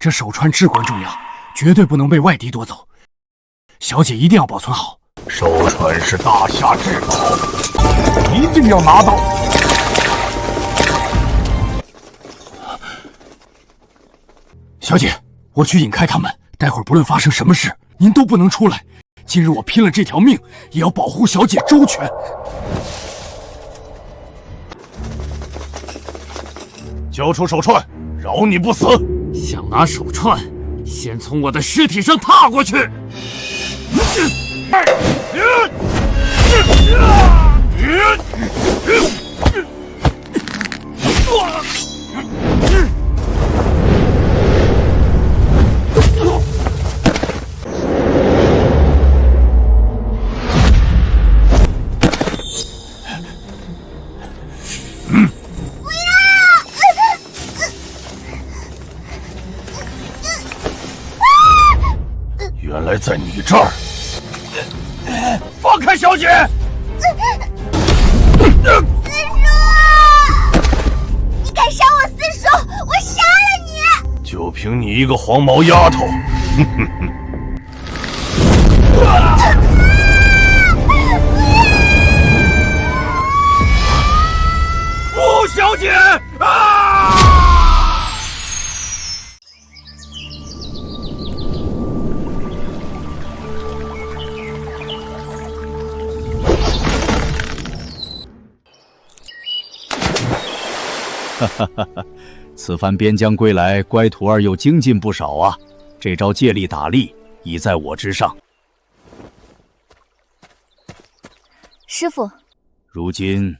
这手串至关重要，绝对不能被外敌夺走。小姐一定要保存好。手串是大夏至宝，一定要拿到。小姐，我去引开他们，待会儿不论发生什么事，您都不能出来。今日我拼了这条命，也要保护小姐周全。交出手串，饶你不死！想拿手串，先从我的尸体上踏过去！原来在你这儿！放开小姐！四叔，你敢杀我四叔，我杀了你！就凭你一个黄毛丫头，不，小姐啊！哈哈哈哈！此番边疆归来，乖徒儿又精进不少啊！这招借力打力已在我之上。师父，如今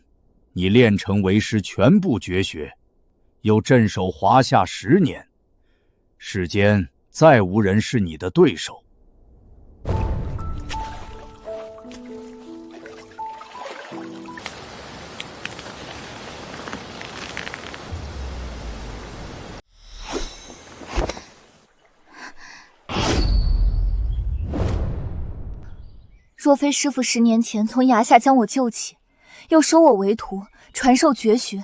你练成为师全部绝学，又镇守华夏10年，世间再无人是你的对手。若非师父10年前从崖下将我救起，又收我为徒，传授绝学，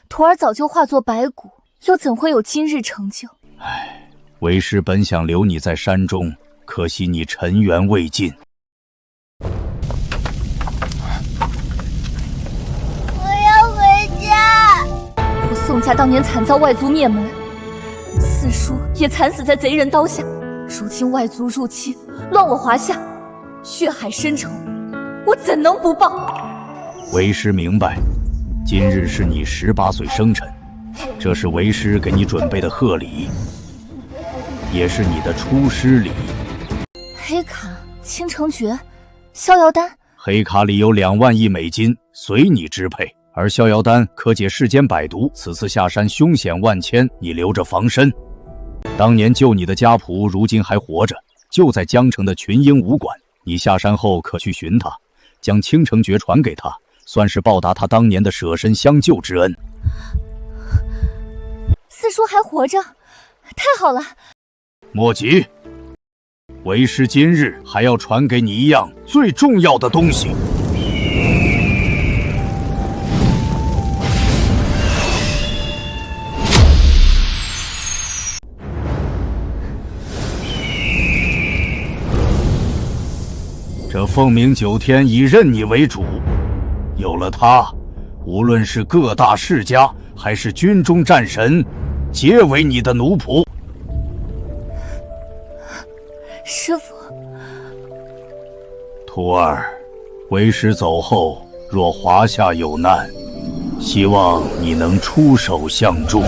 徒儿早就化作白骨，又怎会有今日成就？唉，为师本想留你在山中，可惜你尘缘未尽。我要回家。我宋家当年惨遭外族灭门，四叔也惨死在贼人刀下，如今外族入侵，乱我华夏，血海深仇，我怎能不报？为师明白，今日是你18岁生辰，这是为师给你准备的贺礼，也是你的出师礼。黑卡、倾城诀、逍遥丹。黑卡里有2万亿美金，随你支配；而逍遥丹可解世间百毒，此次下山凶险万千，你留着防身。当年救你的家仆，如今还活着，就在江城的群英武馆。你下山后可去寻他，将倾城诀传给他，算是报答他当年的舍身相救之恩。四叔还活着，太好了！莫急，为师今日还要传给你一样最重要的东西。这凤鸣9天已认你为主，有了它，无论是各大世家还是军中战神，皆为你的奴仆。师父，徒儿，为师走后，若华夏有难，希望你能出手相助。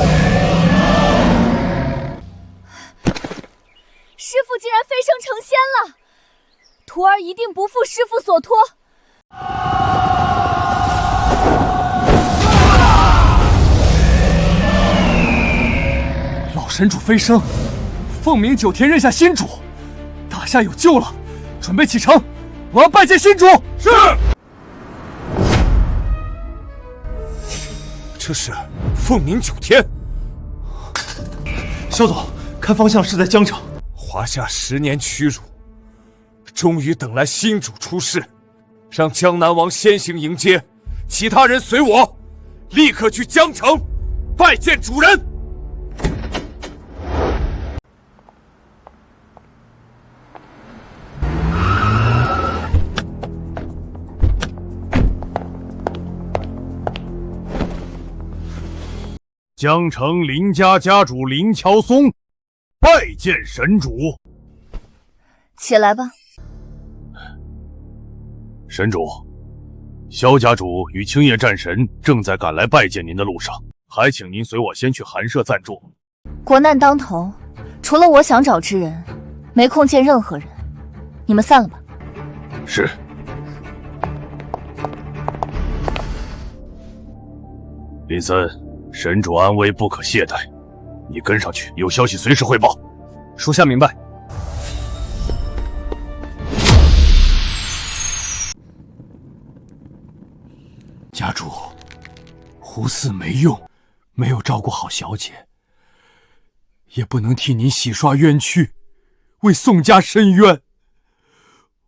师父竟然飞升成仙了！徒儿一定不负师父所托。老神主飞升，凤鸣9天认下新主，大夏有救了，准备启程，我要拜见新主。是。这是凤鸣9天。萧总，看方向是在江城。华夏10年屈辱，终于等来新主出世，让江南王先行迎接，其他人随我，立刻去江城拜见主人。江城林家家主林乔松拜见神主。起来吧。神主，萧家主与青叶战神正在赶来拜见您的路上，还请您随我先去寒舍暂住。国难当头，除了我想找之人，没空见任何人。你们散了吧。是。林森，神主安危不可懈怠，你跟上去，有消息随时汇报。属下明白。家主，胡四没用，没有照顾好小姐，也不能替您洗刷冤屈，为宋家伸冤。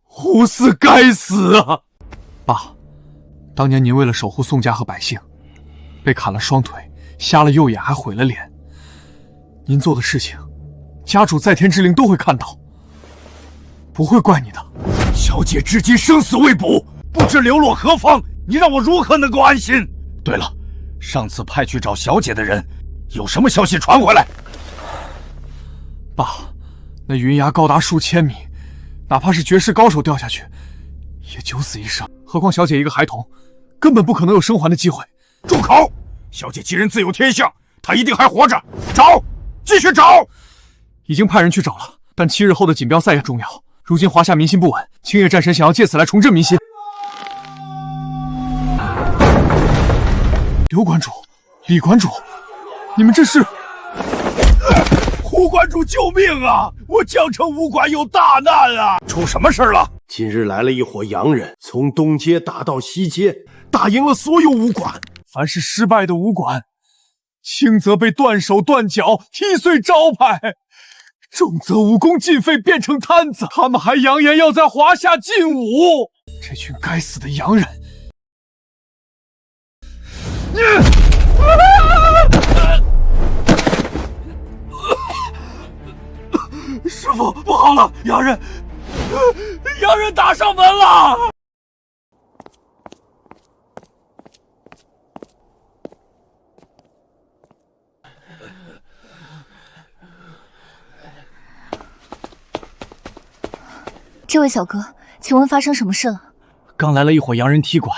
胡四该死啊！爸，当年您为了守护宋家和百姓，被砍了双腿，瞎了右眼，还毁了脸。您做的事情，家主在天之灵都会看到，不会怪你的。小姐至今生死未卜，不知流落何方，你让我如何能够安心？对了，上次派去找小姐的人，有什么消息传回来？爸，那云崖高达数千米，哪怕是绝世高手掉下去，也九死一生。何况小姐一个孩童，根本不可能有生还的机会。住口！小姐既然自有天相，她一定还活着。找，继续找。已经派人去找了，但7日后的锦标赛也重要。如今华夏民心不稳，青叶战神想要借此来重振民心。刘馆主，李馆主，你们这是？胡馆主救命啊！我江城武馆有大难啊！出什么事了？今日来了一伙洋人，从东街打到西街，打赢了所有武馆。凡是失败的武馆，轻则被断手断脚，踢碎招牌；重则武功尽废，变成摊子。他们还扬言要在华夏禁武，这群该死的洋人！师傅，不好了，洋人打上门了！这位小哥，请问发生什么事了？刚来了一伙洋人踢馆，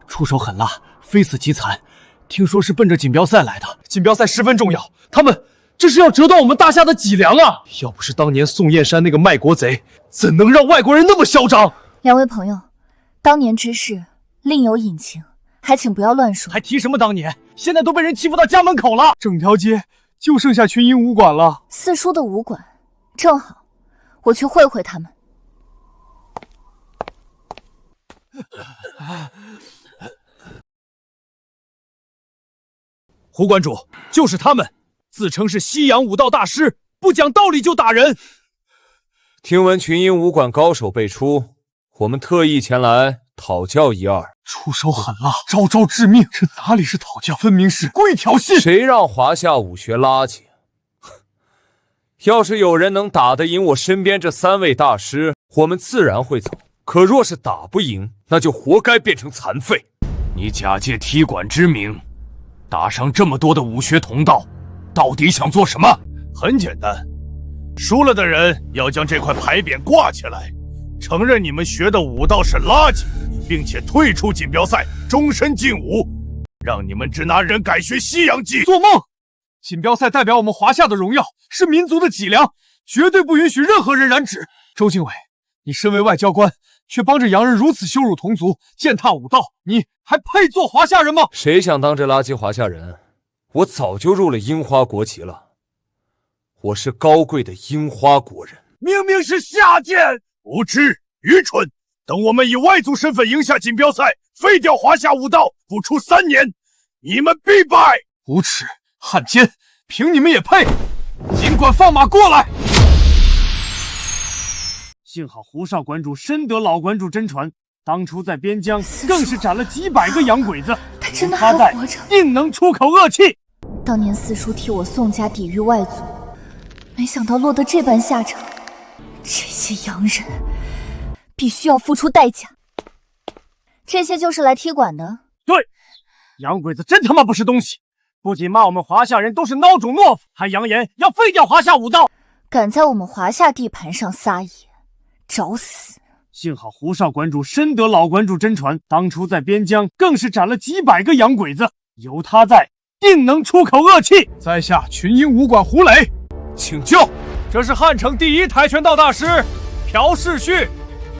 出手狠辣，非死即残。听说是奔着锦标赛来的，锦标赛十分重要，他们这是要折断我们大夏的脊梁啊！要不是当年宋燕山那个卖国贼，怎能让外国人那么嚣张？两位朋友，当年之事另有隐情，还请不要乱说。还提什么当年？现在都被人欺负到家门口了，整条街就剩下群英武馆了。四叔的武馆，正好，我去会会他们。胡馆主，就是他们，自称是西洋武道大师，不讲道理就打人。听闻群英武馆高手辈出，我们特意前来讨教一二。出手狠辣，招招致命，这哪里是讨教，分明是故意挑衅。谁让华夏武学垃圾？要是有人能打得赢我身边这3位大师，我们自然会走。可若是打不赢，那就活该变成残废。你假借踢馆之名，打伤这么多的武学同道，到底想做什么？很简单，输了的人要将这块牌匾挂起来，承认你们学的武道是垃圾，并且退出锦标赛，终身禁武，让你们只拿人改学西洋技。做梦！锦标赛代表我们华夏的荣耀，是民族的脊梁，绝对不允许任何人染指。周经纬，你身为外交官，却帮着洋人如此羞辱同族，践踏武道，你还配做华夏人吗？谁想当这垃圾华夏人？我早就入了樱花国旗了，我是高贵的樱花国人。明明是下贱，无知愚蠢！等我们以外族身份赢下锦标赛，废掉华夏武道，不出3年，你们必败！无耻汉奸，凭你们也配？尽管放马过来！幸好胡少馆主深得老馆主真传，当初在边疆更是斩了几百个洋鬼子，他真的还活着，定能出口恶气。当年四叔替我宋家抵御外族，没想到落得这般下场。这些洋人必须要付出代价。这些就是来踢馆的？对，洋鬼子真他妈不是东西，不仅骂我们华夏人都是孬种懦夫，还扬言要废掉华夏武道。敢在我们华夏地盘上撒野，找死！幸好胡少馆主深得老馆主真传，当初在边疆更是斩了几百个洋鬼子，有他在，定能出口恶气。在下群英武馆胡磊，请教，这是汉城第一跆拳道大师朴世旭。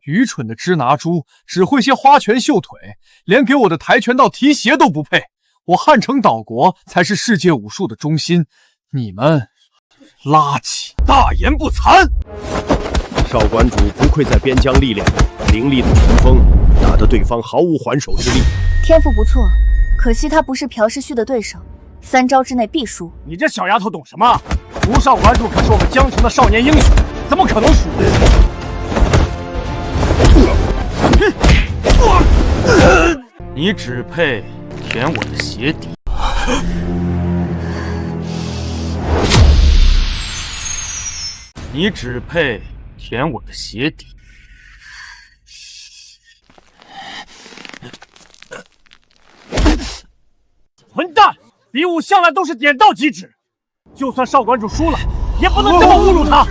愚蠢的支拿猪，只会些花拳绣腿，连给我的跆拳道提鞋都不配。我汉城岛国才是世界武术的中心，你们垃圾！大言不惭！少馆主不愧在边疆历练，凌厉的拳风打得对方毫无还手之力。天赋不错，可惜他不是朴世旭的对手，3招之内必输。你这小丫头懂什么？胡少馆主可是我们江城的少年英雄，怎么可能输？你只配舔我的鞋底。你只配舔我的鞋底。混蛋！比武向来都是点到即止，就算少馆主输了，也不能这么侮辱他。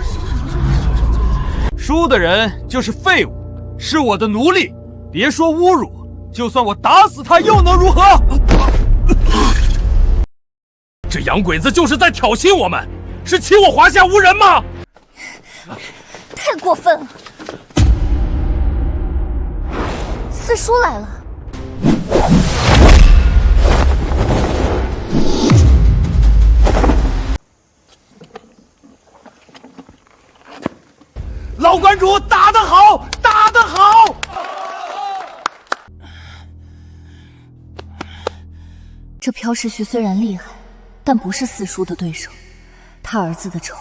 输的人就是废物，是我的奴隶。别说侮辱，就算我打死他又能如何？这洋鬼子就是在挑衅我们，是欺我华夏无人吗？太过分了！四叔来了。老馆主打得好，打得好！这朴世旭虽然厉害，但不是四叔的对手。他儿子的仇，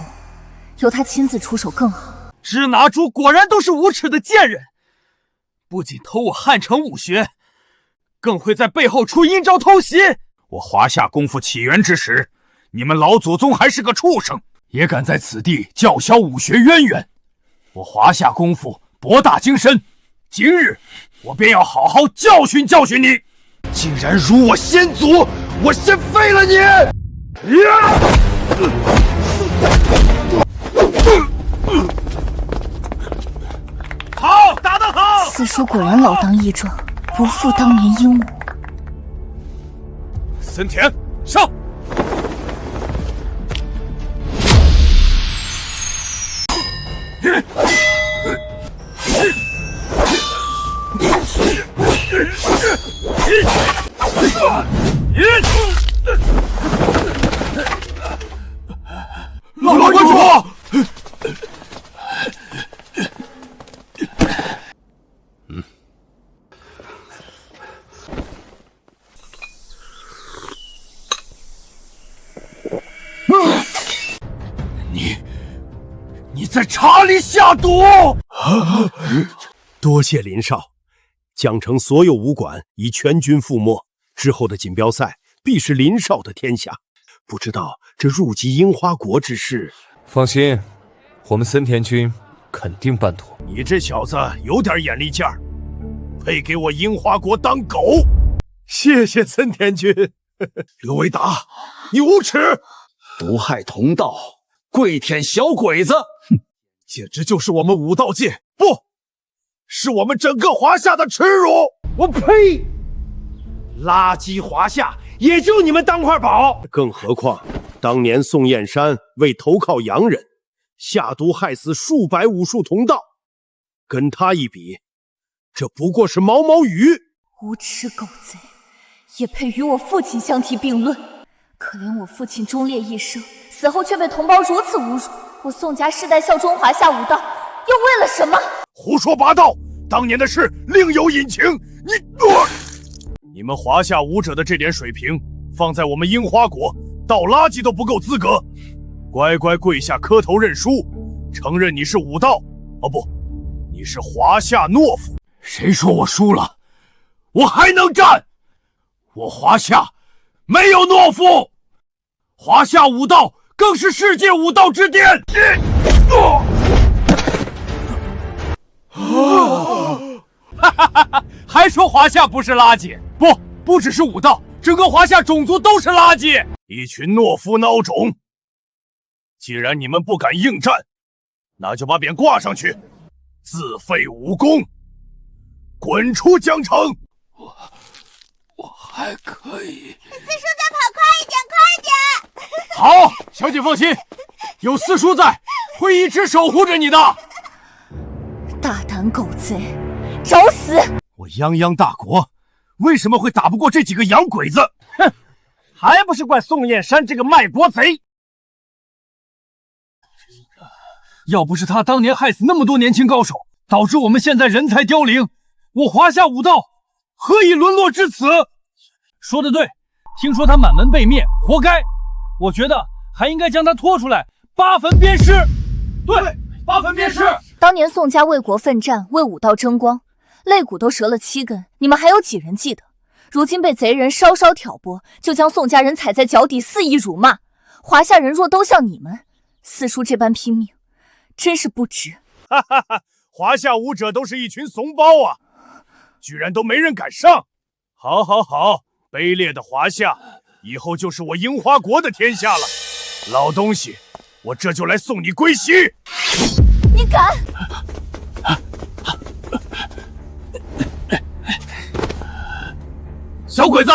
由他亲自出手更好。支拿猪果然都是无耻的贱人，不仅偷我汉城武学，更会在背后出阴招偷袭。我华夏功夫起源之时，你们老祖宗还是个畜生，也敢在此地叫嚣武学渊源。我华夏功夫博大精深，今日我便要好好教训教训你！竟然辱我先祖，我先废了你！好，打得好！四叔果然老当益壮，不负当年英武。森田，上！老馆主，你在茶里下毒！多谢林少，江城所有武馆已全军覆没，之后的锦标赛必是林少的天下。不知道这入籍樱花国之事，放心，我们森田君肯定办妥。你这小子有点眼力劲儿，配给我樱花国当狗！谢谢森田君。刘维达，你无耻！毒害同道，跪舔小鬼子，简直就是我们武道界，不是我们整个华夏的耻辱！我呸！垃圾华夏，也就你们当块宝。更何况，当年宋燕山为投靠洋人，下毒害死数百武术同道，跟他一比，这不过是毛毛雨。无耻狗贼，也配与我父亲相提并论？可怜我父亲忠烈一生，死后却被同胞如此侮辱。我宋家世代效忠华夏武道，又为了什么？胡说八道！当年的事另有隐情。你们华夏武者的这点水平，放在我们樱花国，倒垃圾都不够资格。乖乖跪下磕头认输，承认你是武道。哦不，你是华夏懦夫。谁说我输了？我还能战！我华夏没有懦夫，华夏武道更是世界武道之巅。哈哈哈！还说华夏不是垃圾？不只是武道，整个华夏种族都是垃圾，一群懦夫孬种。既然你们不敢应战，那就把匾挂上去，自废武功，滚出江城。我还可以。四叔，再跑快一点，快点！好，小姐放心，有四叔在，会一直守护着你的。大胆狗贼，找死！我泱泱大国，为什么会打不过这几个洋鬼子？哼，还不是怪宋燕山这个卖国贼！要不是他当年害死那么多年轻高手，导致我们现在人才凋零，我华夏武道何以沦落至此？说得对，听说他满门被灭，活该。我觉得还应该将他拖出来，8分鞭尸。对，8分鞭尸。当年宋家为国奋战，为武道争光，肋骨都折了7根，你们还有几人记得？如今被贼人稍稍挑拨，就将宋家人踩在脚底，肆意辱骂。华夏人若都像你们四叔这般拼命，真是不值。哈哈哈！华夏武者都是一群怂包啊，居然都没人敢上。好，好，好，卑劣的华夏，以后就是我樱花国的天下了。老东西，我这就来送你归西。你敢？小鬼子，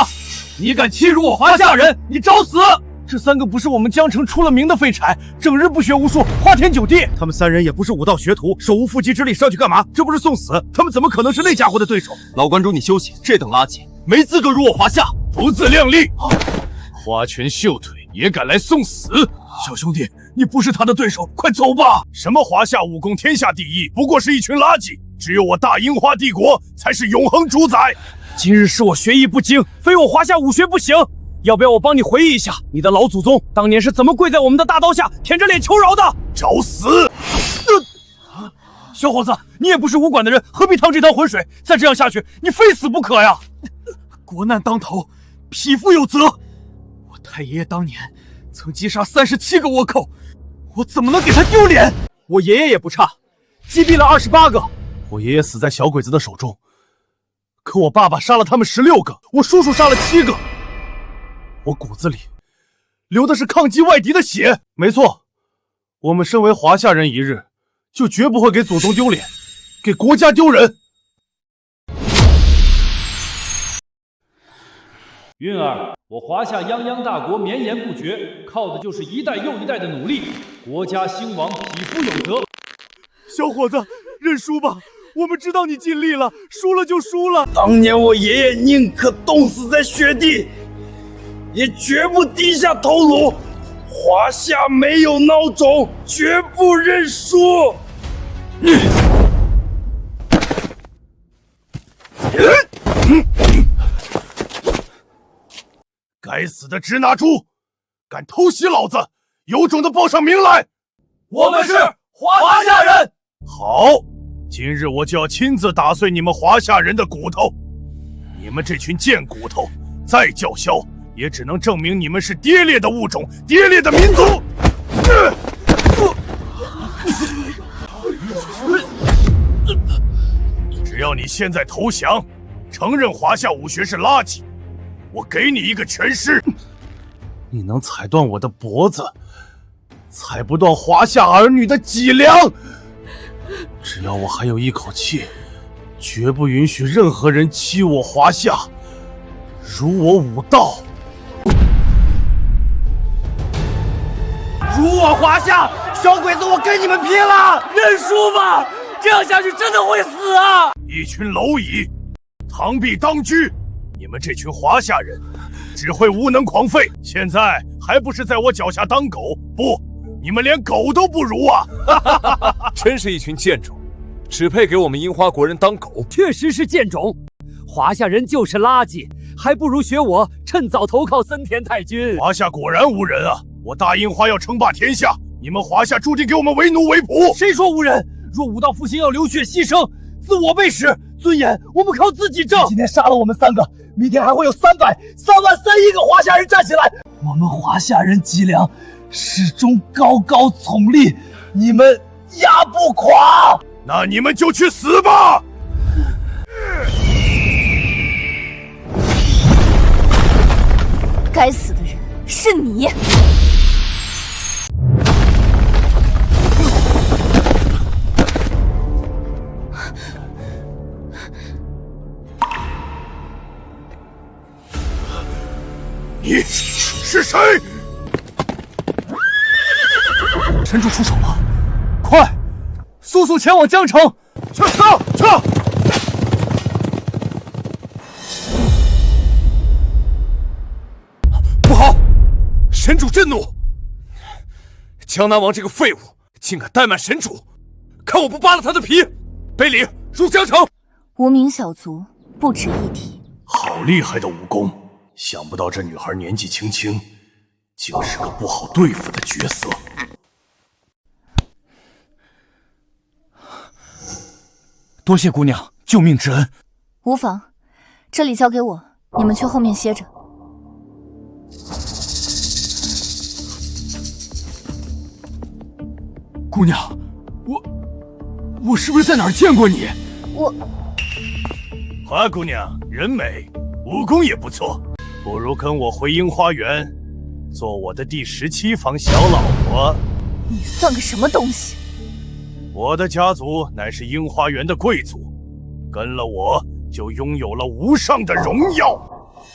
你敢欺辱我华夏人，你找死！这3个不是我们江城出了名的废柴，整日不学无术，花天酒地。他们3人也不是武道学徒，手无缚鸡之力，上去干嘛？这不是送死？他们怎么可能是那家伙的对手？老关主，你休息，这等垃圾没资格辱我华夏，不自量力！花拳绣腿也敢来送死？小兄弟，你不是他的对手，快走吧！什么华夏武功天下第一，不过是一群垃圾。只有我大樱花帝国才是永恒主宰。今日是我学艺不精，非我华夏武学不行。要不要我帮你回忆一下，你的老祖宗当年是怎么跪在我们的大刀下，舔着脸求饶的？找死！小伙子，你也不是武馆的人，何必趟这趟浑水？再这样下去，你非死不可呀！国难当头，匹夫有责。我太爷爷当年曾击杀37个倭寇，我怎么能给他丢脸？我爷爷也不差，击毙了28个。我爷爷死在小鬼子的手中，可我爸爸杀了他们16个，我叔叔杀了7个。我骨子里流的是抗击外敌的血。没错，我们身为华夏人一日，就绝不会给祖宗丢脸，给国家丢人。韵儿，我华夏泱泱大国绵延不绝，靠的就是一代又一代的努力。国家兴亡，匹夫有责。小伙子，认输吧，我们知道你尽力了，输了就输了。当年我爷爷宁可冻死在雪地，也绝不低下头颅。华夏没有孬种，绝不认输。该死的支那猪，敢偷袭老子，有种的报上名来！我们是华夏人。好，今日我就要亲自打碎你们华夏人的骨头。你们这群贱骨头，再叫嚣，也只能证明你们是跌劣的物种，跌劣的民族。只要你现在投降，承认华夏武学是垃圾，我给你一个全尸。你能踩断我的脖子，踩不断华夏儿女的脊梁。只要我还有一口气，绝不允许任何人欺我华夏，辱我武道。辱我华夏，小鬼子，我跟你们拼了！认输吧，这样下去真的会死啊！一群蝼蚁，螳臂当车！你们这群华夏人，只会无能狂吠，现在还不是在我脚下当狗？不，你们连狗都不如啊！真是一群贱种，只配给我们樱花国人当狗。确实是贱种，华夏人就是垃圾，还不如学我，趁早投靠森田太君。华夏果然无人啊！我大樱花要称霸天下，你们华夏注定给我们为奴为仆。谁说无人？若武道复兴要流血牺牲，自我背时，尊严我们靠自己挣。今天杀了我们3个，明天还会有300、3万3亿个华夏人站起来。我们华夏人脊梁始终高高耸立，你们压不垮。那你们就去死吧！该死的人是你。你是谁？神主出手了，快，速速前往江城！撤！不好，神主震怒！江南王这个废物，竟敢怠慢神主，看我不扒了他的皮！背礼入江城！无名小卒不值一提。好厉害的武功！想不到这女孩年纪轻轻，竟是个不好对付的角色。多谢姑娘救命之恩。无妨，这里交给我，你们去后面歇着。姑娘，我是不是在哪儿见过你？花姑娘人美，武功也不错，不如跟我回樱花园，做我的第17房小老婆。你算个什么东西？我的家族乃是樱花园的贵族，跟了我就拥有了无上的荣耀，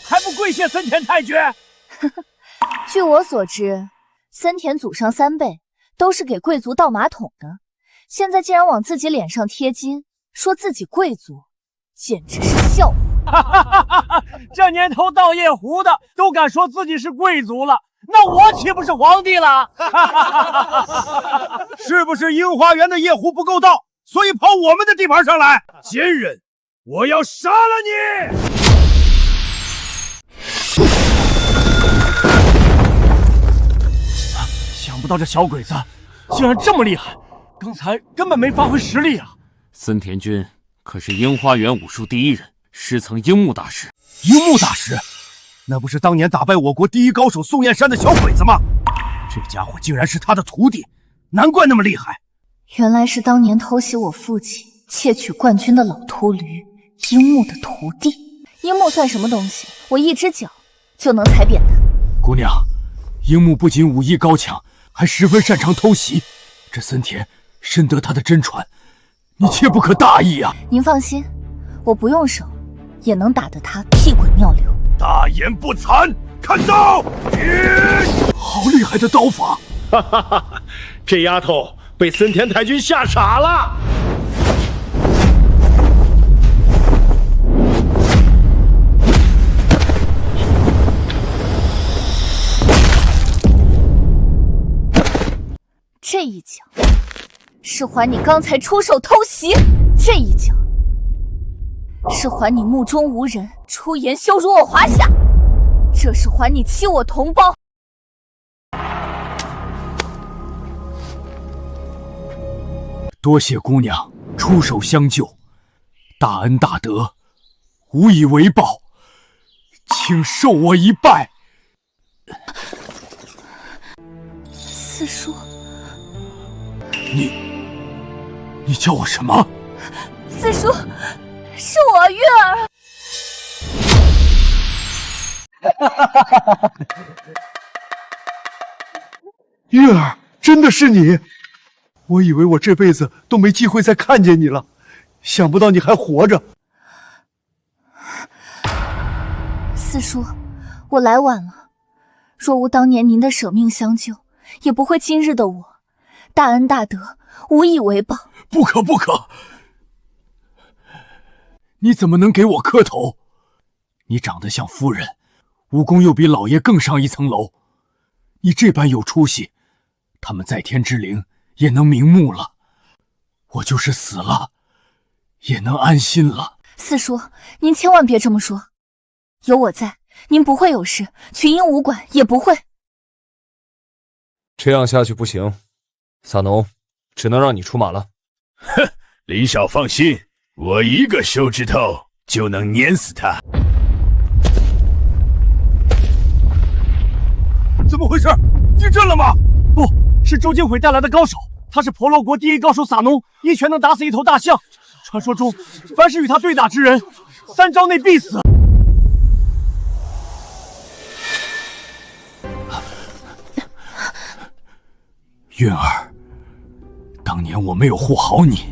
还不跪谢森田太君？据我所知，森田祖上3辈都是给贵族倒马桶的，现在竟然往自己脸上贴金，说自己贵族，简直是笑话！这年头倒夜壶的都敢说自己是贵族了，那我岂不是皇帝了？是不是樱花园的夜壶不够倒，所以跑我们的地盘上来？奸人，我要杀了你！想不到这小鬼子竟然这么厉害，刚才根本没发挥实力啊！森田君可是樱花园武术第一人，师曾樱木大师。樱木大师，那不是当年打败我国第一高手宋燕山的小鬼子吗？这家伙竟然是他的徒弟，难怪那么厉害。原来是当年偷袭我父亲、窃取冠军的老秃驴樱木的徒弟。樱木算什么东西？我一只脚就能踩扁他。姑娘，樱木不仅武艺高强，还十分擅长偷袭。这森田深得他的真传，你切不可大意啊！您放心，我不用手也能打得他屁滚尿流。大言不惭，看刀！好厉害的刀法！哈哈哈！这丫头被森田太君吓傻了。这一脚是还你刚才出手偷袭，这一脚是还你目中无人，出言羞辱我华夏，这是还你欺我同胞。多谢姑娘出手相救，大恩大德，无以为报，请受我一拜。四叔，你叫我什么？四叔，是我月儿。月儿，真的是你！我以为我这辈子都没机会再看见你了，想不到你还活着。四叔，我来晚了，若无当年您的舍命相救，也不会今日的我。大恩大德，无以为报。不可不可！你怎么能给我磕头？你长得像夫人，武功又比老爷更上一层楼。你这般有出息，他们在天之灵也能瞑目了。我就是死了，也能安心了。四叔，您千万别这么说，有我在，您不会有事，群英武馆也不会。这样下去不行，撒农，只能让你出马了。哼，李少放心，我一个手指头就能碾死他。怎么回事？地震了吗？不是周金毁带来的高手，他是婆罗国第一高手撒农，一拳能打死一头大象。传说中，凡是与他对打之人，3招内必死。韵儿，当年我没有护好你，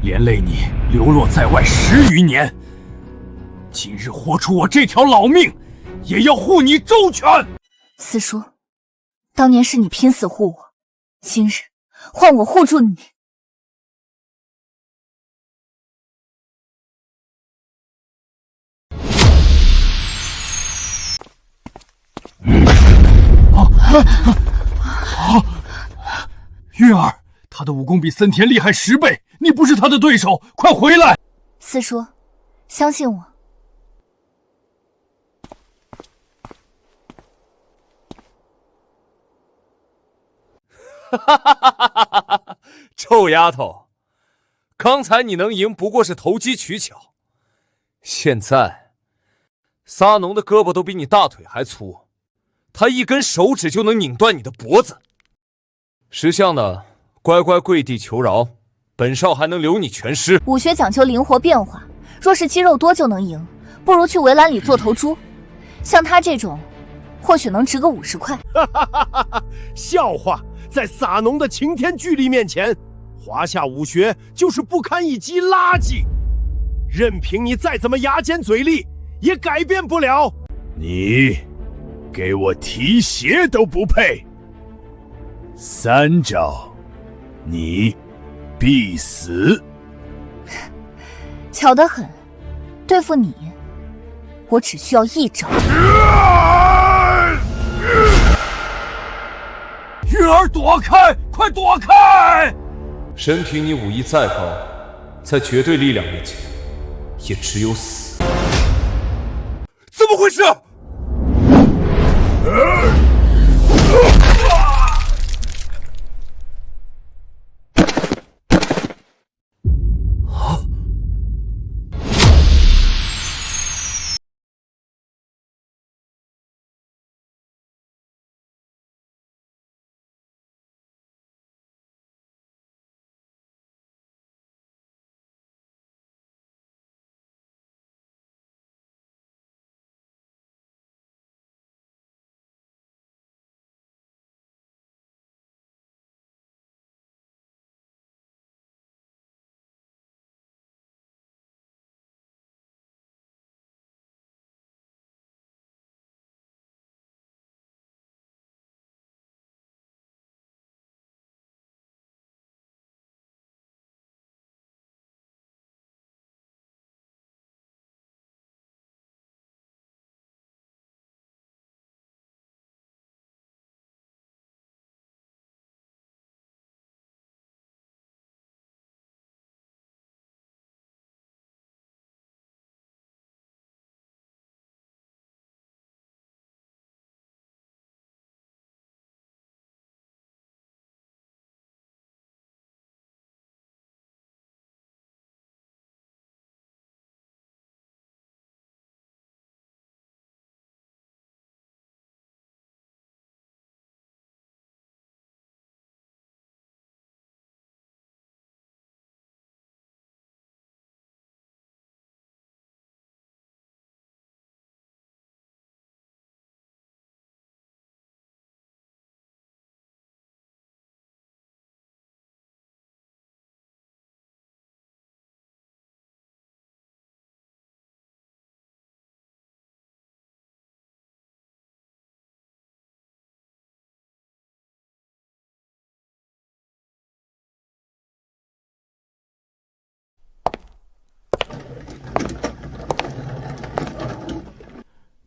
连累你流落在外10余年。今日豁出我这条老命，也要护你周全。四叔，当年是你拼死护我，今日换我护住你。韵儿，他的武功比森田厉害10倍，你不是他的对手，快回来！四叔，相信我。臭丫头，刚才你能赢不过是投机取巧，现在撒农的胳膊都比你大腿还粗，他一根手指就能拧断你的脖子。识相的乖乖跪地求饶，本少还能留你全尸。武学讲究灵活变化，若是肌肉多就能赢，不如去围栏里做头猪。像他这种，或许能值个50块。笑话！在撒农的擎天巨力面前，华夏武学就是不堪一击垃圾。任凭你再怎么牙尖嘴利，也改变不了。你给我提鞋都不配。3招，你必死。巧得很，对付你，我只需要1招。韵儿，躲开！快躲开！任凭你武艺再高，在绝对力量面前，也只有死。怎么回事？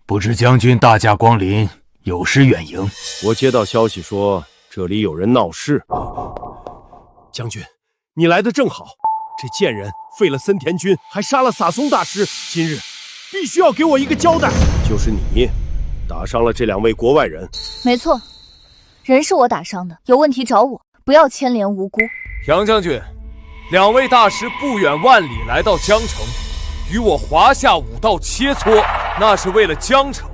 不知将军大驾光临，有失远迎。我接到消息说这里有人闹事。将军，你来的正好。这贱人废了森田君，还杀了撒松大师，今日必须要给我一个交代。就是你打伤了这2位国外人。没错，人是我打伤的，有问题找我，不要牵连无辜。杨将军，2位大师不远万里来到江城，与我华夏武道切磋，那是为了江城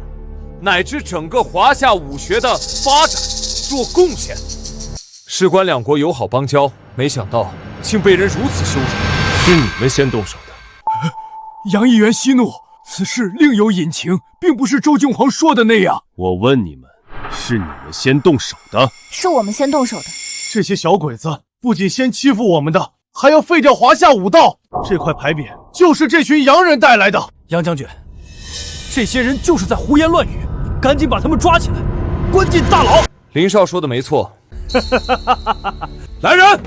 乃至整个华夏武学的发展做贡献。事关2国友好邦交，没想到竟被人如此羞辱。是你们先动手的。杨议员息怒，此事另有隐情，并不是周郡皇说的那样。我问你们，是你们先动手的？是我们先动手的。这些小鬼子不仅先欺负我们的，还要废掉华夏武道。这块牌匾就是这群洋人带来的。杨将军，这些人就是在胡言乱语，赶紧把他们抓起来，关进大牢。林少说的没错。来人！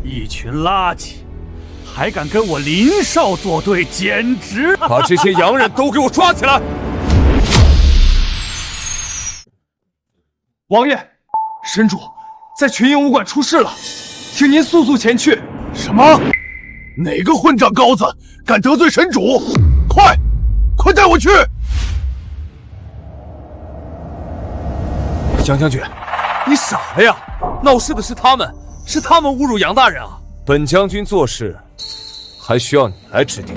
一群垃圾，还敢跟我林少作对，简直！把这些洋人都给我抓起来！王爷，神主在群英武馆出事了，请您速速前去。什么？哪个混账羔子敢得罪神主？快带我去！杨将军，你傻了呀？闹事的是他们侮辱杨大人啊！本将军做事还需要你来指定。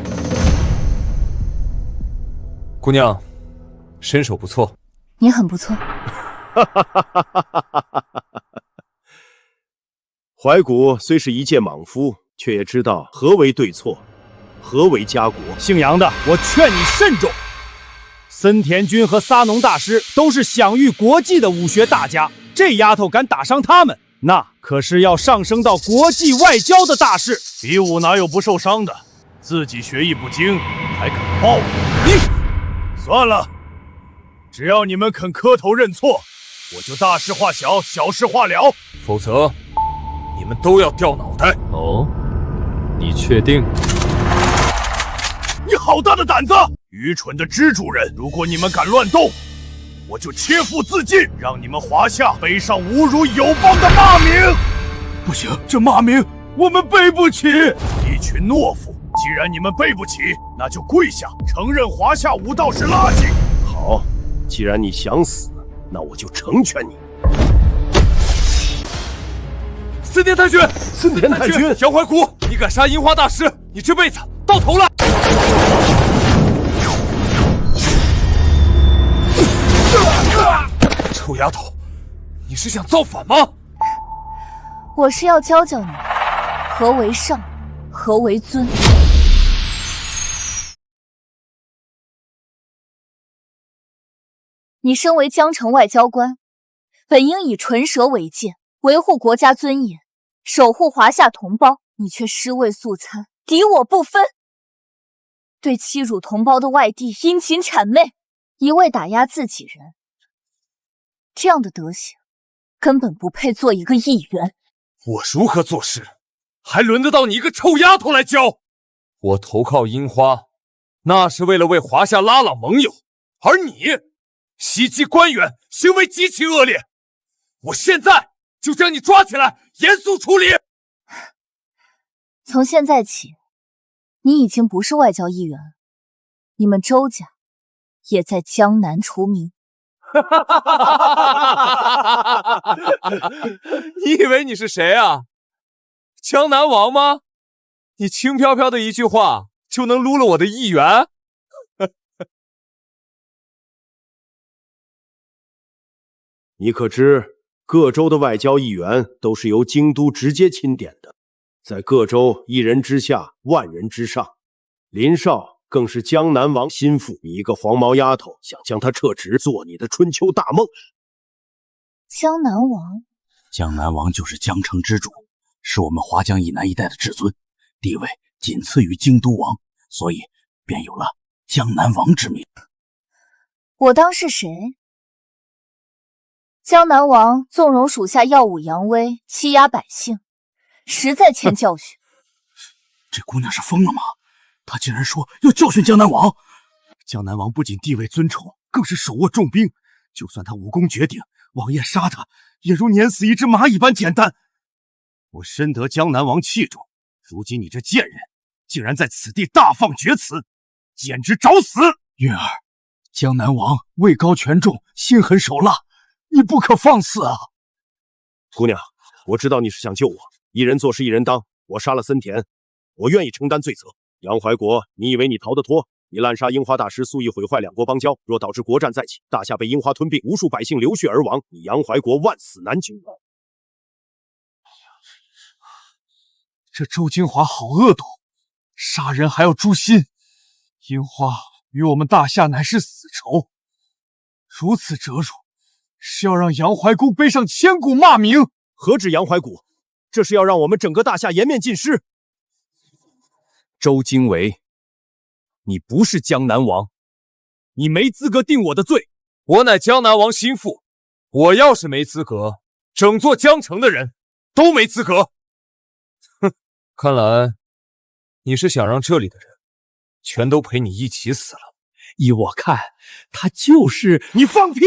姑娘，身手不错。你很不错。怀古虽是一介莽夫，却也知道何为对错，何为家国。姓杨的，我劝你慎重。森田君和撒农大师都是享誉国际的武学大家，这丫头敢打伤他们，那可是要上升到国际外交的大事。比武哪有不受伤的？自己学艺不精，还敢抱我？算了，只要你们肯磕头认错，我就大事化小，小事化了。否则，你们都要掉脑袋。哦，你确定？你好大的胆子！愚蠢的支主人！如果你们敢乱动，我就切腹自尽，让你们华夏背上侮辱友邦的骂名。不行，这骂名我们背不起。一群懦夫！既然你们背不起，那就跪下，承认华夏武道是垃圾。好，既然你想死，那我就成全你。森田太君，杨怀古，你敢杀樱花大师，你这辈子到头了！臭丫头，你是想造反吗？我是要教教你何为上，何为尊。你身为江城外交官，本应以唇舌为鉴，维护国家尊严，守护华夏同胞，你却尸位素餐，敌我不分，对欺辱同胞的外地殷勤谄媚，一味打压自己人，这样的德行根本不配做一个议员。我如何做事，还轮得到你一个臭丫头来教？我投靠樱花，那是为了为华夏拉拢盟友，而你袭击官员，行为极其恶劣。我现在就将你抓起来，严肃处理。从现在起，你已经不是外交议员了，你们周家也在江南除名。你以为你是谁啊？江南王吗？你轻飘飘的一句话就能撸了我的议员？你可知各州的外交议员都是由京都直接钦点的，在各州一人之下，万人之上。林少更是江南王心腹，你一个黄毛丫头想将他撤职，做你的春秋大梦。江南王，江南王就是江城之主，是我们华江以南一带的至尊，地位仅次于京都王，所以便有了江南王之名。我当是谁？江南王纵容属下耀武扬威，欺压百姓，实在欠教训。这姑娘是疯了吗？她竟然说要教训江南王！江南王不仅地位尊崇，更是手握重兵，就算他武功绝顶，王爷杀他也如碾死一只蚂蚁般简单。我深得江南王器重，如今你这贱人竟然在此地大放厥词，简直找死！韵儿，江南王位高权重，心狠手辣，你不可放肆啊！姑娘，我知道你是想救我，一人做事一人当，我杀了森田，我愿意承担罪责。杨怀国，你以为你逃得脱？你滥杀樱花大师，蓄意毁坏两国邦交，若导致国战再起，大夏被樱花吞并，无数百姓流血而亡，你杨怀国万死难救。这周金华好恶毒，杀人还要诛心。樱花与我们大夏乃是死仇，如此折辱，是要让杨怀古背上千古骂名。何止杨怀古，这是要让我们整个大夏颜面尽失。周经纬，你不是江南王，你没资格定我的罪。我乃江南王心腹，我要是没资格，整座江城的人都没资格。哼，看来你是想让这里的人全都陪你一起死了。依我看，他就是……你放屁！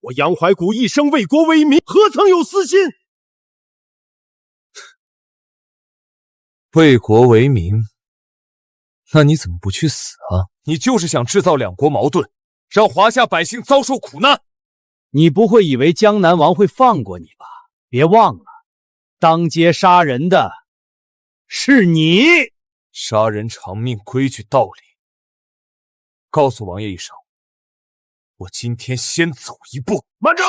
我杨怀古一生为国为民，何曾有私心？为国为民，那你怎么不去死啊？你就是想制造两国矛盾，让华夏百姓遭受苦难。你不会以为江南王会放过你吧？别忘了，当街杀人的是你。杀人偿命，规矩道理。告诉王爷一声，我今天先走一步。慢着！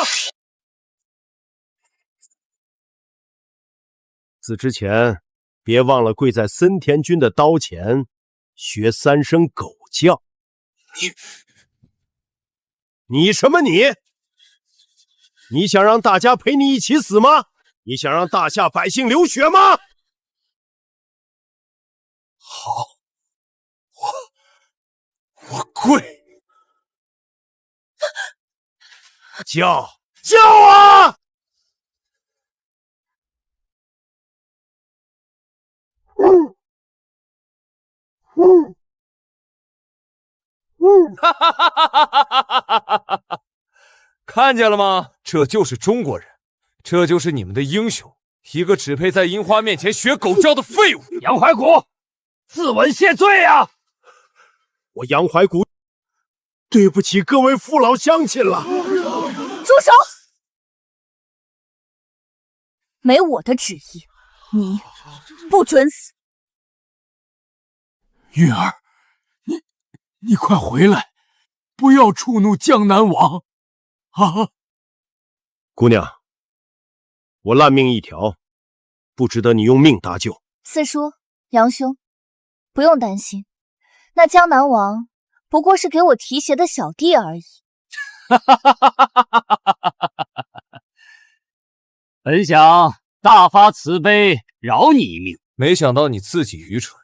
死之前，别忘了跪在森田君的刀前，学3声狗叫。你什么你？你想让大家陪你一起死吗？你想让大夏百姓流血吗？好，我跪。叫啊！哈哈哈哈哈！看见了吗？这就是中国人，这就是你们的英雄，一个只配在樱花面前学狗叫的废物。杨怀古，自刎谢罪啊！我杨怀古对不起各位父老乡亲了。住手！没我的旨意，你不准死。玉儿，你快回来，不要触怒江南王啊！姑娘，我烂命一条，不值得你用命搭救。四叔、杨兄，不用担心，那江南王不过是给我提鞋的小弟而已。本想大发慈悲，饶你一命，没想到你自己愚蠢，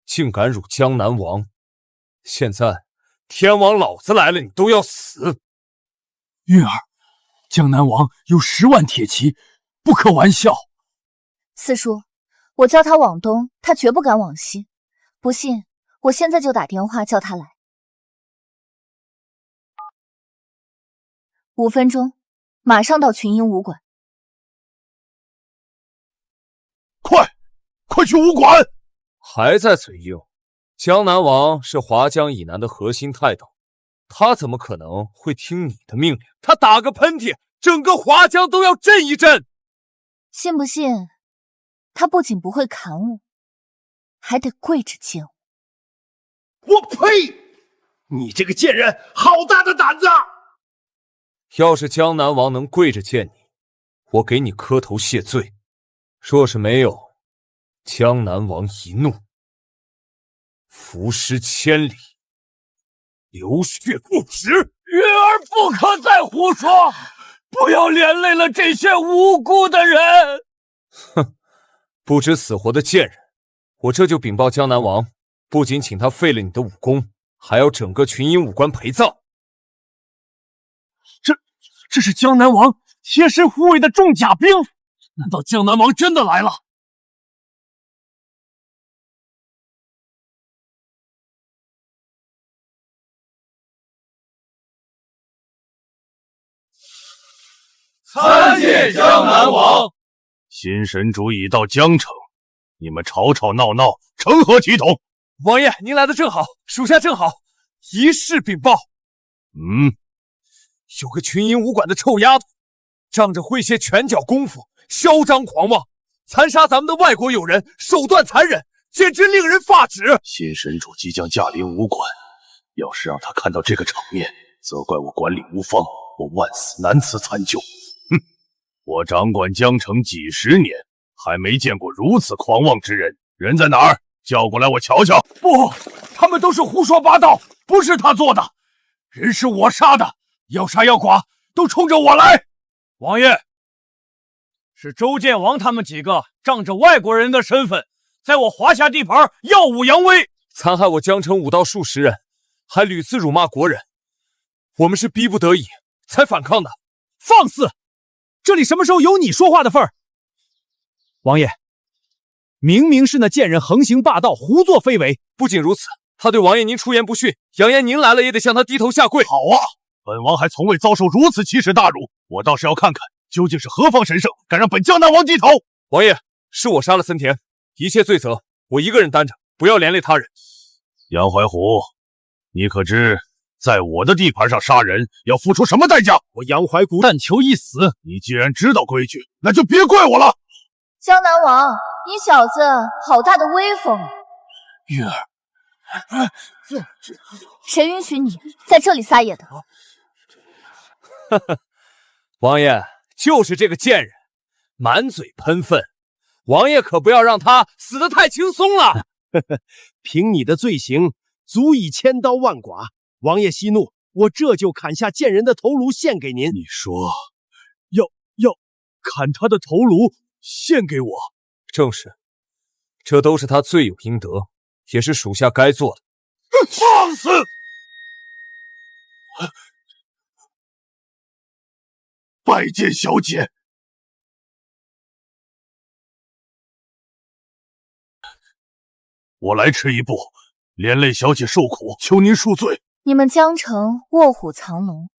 竟敢辱江南王。现在天王老子来了，你都要死。玉儿，江南王有10万铁骑，不可玩笑。四叔，我叫他往东，他绝不敢往西。不信，我现在就打电话叫他来。5分钟，马上到群英武馆。快去武馆！还在嘴硬？江南王是华江以南的核心泰斗，他怎么可能会听你的命令？他打个喷嚏，整个华江都要震一震。信不信？他不仅不会砍我，还得跪着见我。我呸！你这个贱人，好大的胆子！要是江南王能跪着见你，我给你磕头谢罪；若是没有，江南王一怒，伏尸千里，流血不止。玉儿不可再胡说，不要连累了这些无辜的人。哼，不知死活的贱人！我这就禀报江南王，不仅请他废了你的武功，还要整个群英武官陪葬。这是江南王贴身护卫的重甲兵，难道江南王真的来了？参见江南王！新神主已到江城，你们吵吵闹闹，成何体统？王爷，您来的正好，属下正好，一事禀报。有个群英武馆的臭丫头，仗着会些拳脚功夫，嚣张狂妄，残杀咱们的外国友人，手段残忍，简直令人发指。新神主即将驾临武馆，要是让他看到这个场面，责怪我管理无方，我万死难辞参就。哼，我掌管江城几10年，还没见过如此狂妄之人。人在哪儿？叫过来我瞧瞧。不，他们都是胡说八道，不是他做的，人是我杀的，要杀要剐都冲着我来！王爷，是周建王他们几个仗着外国人的身份，在我华夏地盘耀武扬威，残害我江城武道数十人，还屡次辱骂国人。我们是逼不得已才反抗的。放肆！这里什么时候有你说话的份儿？王爷，明明是那贱人横行霸道，胡作非为。不仅如此，他对王爷您出言不逊，扬言您来了也得向他低头下跪。好啊，本王还从未遭受如此奇耻大辱，我倒是要看看究竟是何方神圣，敢让本江南王低头。王爷，是我杀了森田，一切罪责我一个人担着，不要连累他人。杨怀虎，你可知在我的地盘上杀人要付出什么代价？我杨怀古但求一死。你既然知道规矩，那就别怪我了。江南王，你小子好大的威风！玉儿，谁允许你在这里撒野的？王爷，就是这个贱人，满嘴喷粪，王爷可不要让他死得太轻松了。凭你的罪行，足以千刀万剐。王爷息怒，我这就砍下贱人的头颅献给您。你说，要砍他的头颅献给我？正是，这都是他罪有应得，也是属下该做的。放肆！拜见小姐。我来迟一步，连累小姐受苦，求您恕罪。你们江城卧虎藏龙，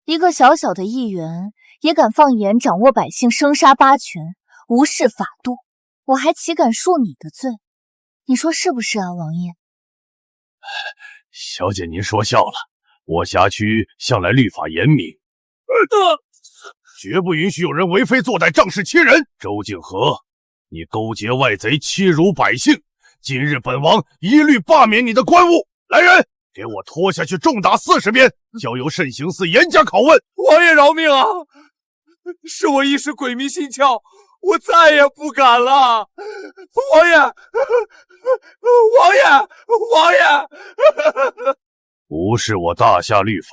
一个小小的议员也敢放眼掌握百姓生杀八权，无视法度，我还岂敢恕你的罪？你说是不是啊，王爷？小姐您说笑了，我辖区向来律法严明，绝不允许有人为非作歹，仗势欺人。周敬和，你勾结外贼，欺辱百姓，今日本王一律罢免你的官务。来人，给我拖下去重打40鞭，交由慎刑司严加拷问。王爷饶命啊！是我一时鬼迷心窍，我再也不敢了。王爷，王爷，王爷！无视我大夏律法，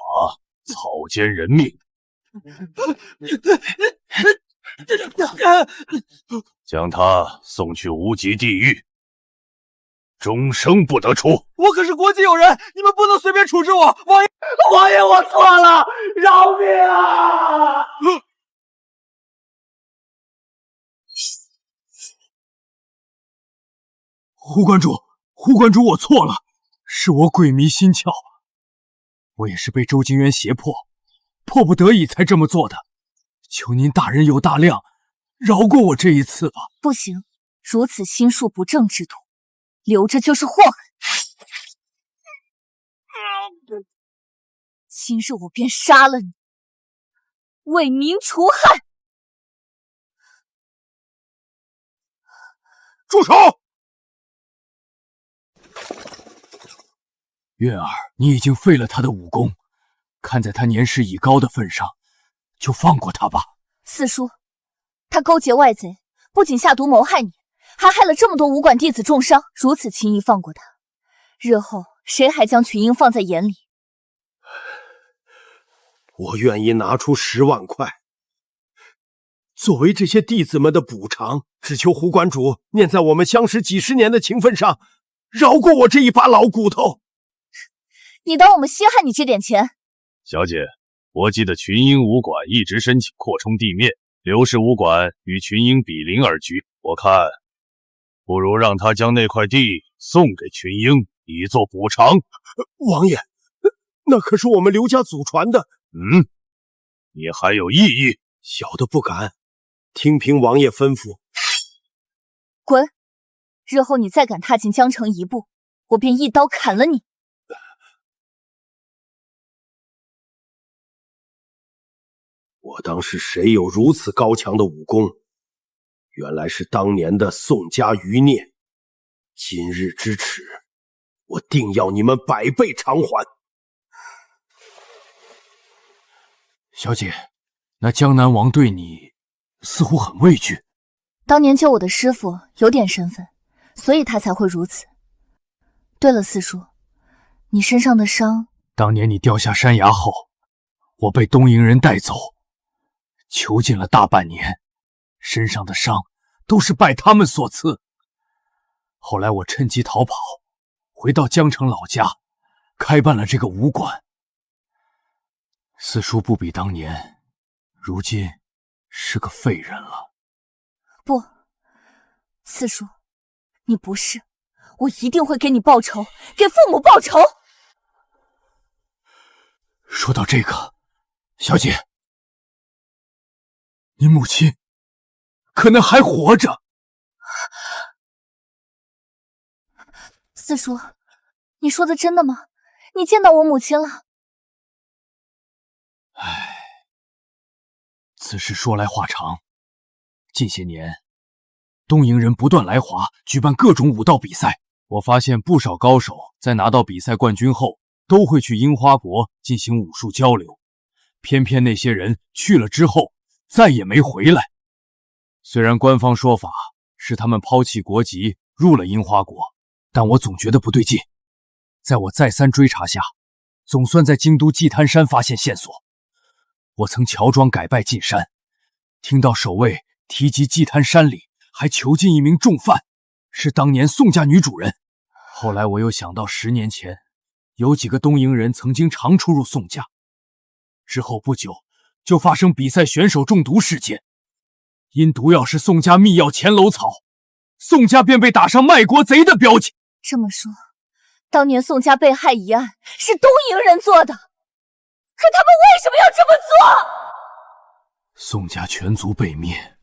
草菅人命，将他送去无极地狱，终生不得出。我可是国际友人，你们不能随便处置我。王爷，王爷，我错了，饶命啊！胡关主，我错了，是我鬼迷心窍，我也是被周金渊胁迫，迫不得已才这么做的。求您大人有大量，饶过我这一次吧。不行，如此心术不正之徒，留着就是祸害。今日我便杀了你，为民除害。住手！月儿，你已经废了他的武功，看在他年事已高的份上，就放过他吧。四叔，他勾结外贼，不仅下毒谋害你，还害了这么多武馆弟子重伤。如此轻易放过他，日后谁还将群英放在眼里？我愿意拿出10万块，作为这些弟子们的补偿，只求胡馆主念在我们相识几十年的情分上，饶过我这一把老骨头。你当我们稀罕你这点钱？小姐，我记得群英武馆一直申请扩充地面，刘氏武馆与群英比邻而居，我看不如让他将那块地送给群英，以作补偿。王爷，那可是我们刘家祖传的。你还有异议？小的不敢，听凭王爷吩咐。滚！日后你再敢踏进江城一步，我便一刀砍了你。我当时谁有如此高强的武功？原来是当年的宋家余孽。今日之耻，我定要你们100倍偿还。小姐，那江南王对你似乎很畏惧。当年救我的师傅有点身份，所以他才会如此。对了，四叔，你身上的伤……当年你掉下山崖后，我被东瀛人带走，囚禁了大半年，身上的伤都是拜他们所赐。后来我趁机逃跑，回到江城老家，开办了这个武馆。四叔不比当年，如今是个废人了。不，四叔，你不是，我一定会给你报仇，给父母报仇。说到这个，小姐，你母亲可能还活着。四叔，你说的真的吗？你见到我母亲了？唉，此事说来话长。近些年，东瀛人不断来华，举办各种武道比赛。我发现不少高手在拿到比赛冠军后，都会去樱花国进行武术交流。偏偏那些人去了之后，再也没回来。虽然官方说法是他们抛弃国籍，入了樱花国，但我总觉得不对劲。在我再三追查下，总算在京都祭坛山发现线索。我曾乔装改拜进山，听到守卫提及祭坛山里还囚禁一名重犯，是当年宋家女主人。后来我又想到10年前，有几个东瀛人曾经常出入宋家，之后不久就发生比赛选手中毒事件，因毒药是宋家秘药乾楼草，宋家便被打上卖国贼的标签。这么说，当年宋家被害一案是东瀛人做的，可他们为什么要这么做？宋家全族被灭，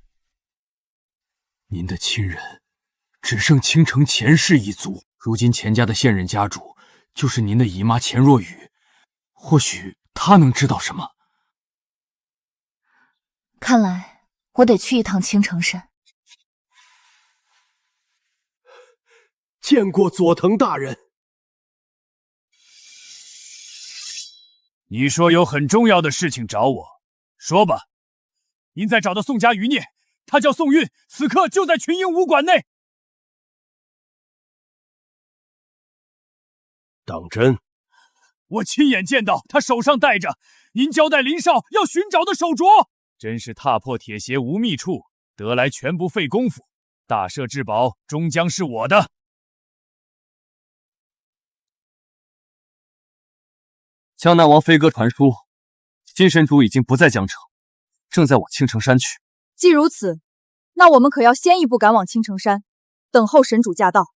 您的亲人只剩青城钱氏一族，如今钱家的现任家主就是您的姨妈钱若雨，或许她能知道什么。看来我得去一趟青城山。见过佐藤大人。你说有很重要的事情找我，说吧。您在找的宋家余孽，他叫宋运，此刻就在群英武馆内。当真？我亲眼见到他手上戴着您交代林少要寻找的手镯，真是踏破铁鞋无觅处，得来全不费功夫。大赦至宝终将是我的。江南王飞鸽传书，金神主已经不在江城，正在往青城山去。既如此，那我们可要先一步赶往青城山，等候神主驾到。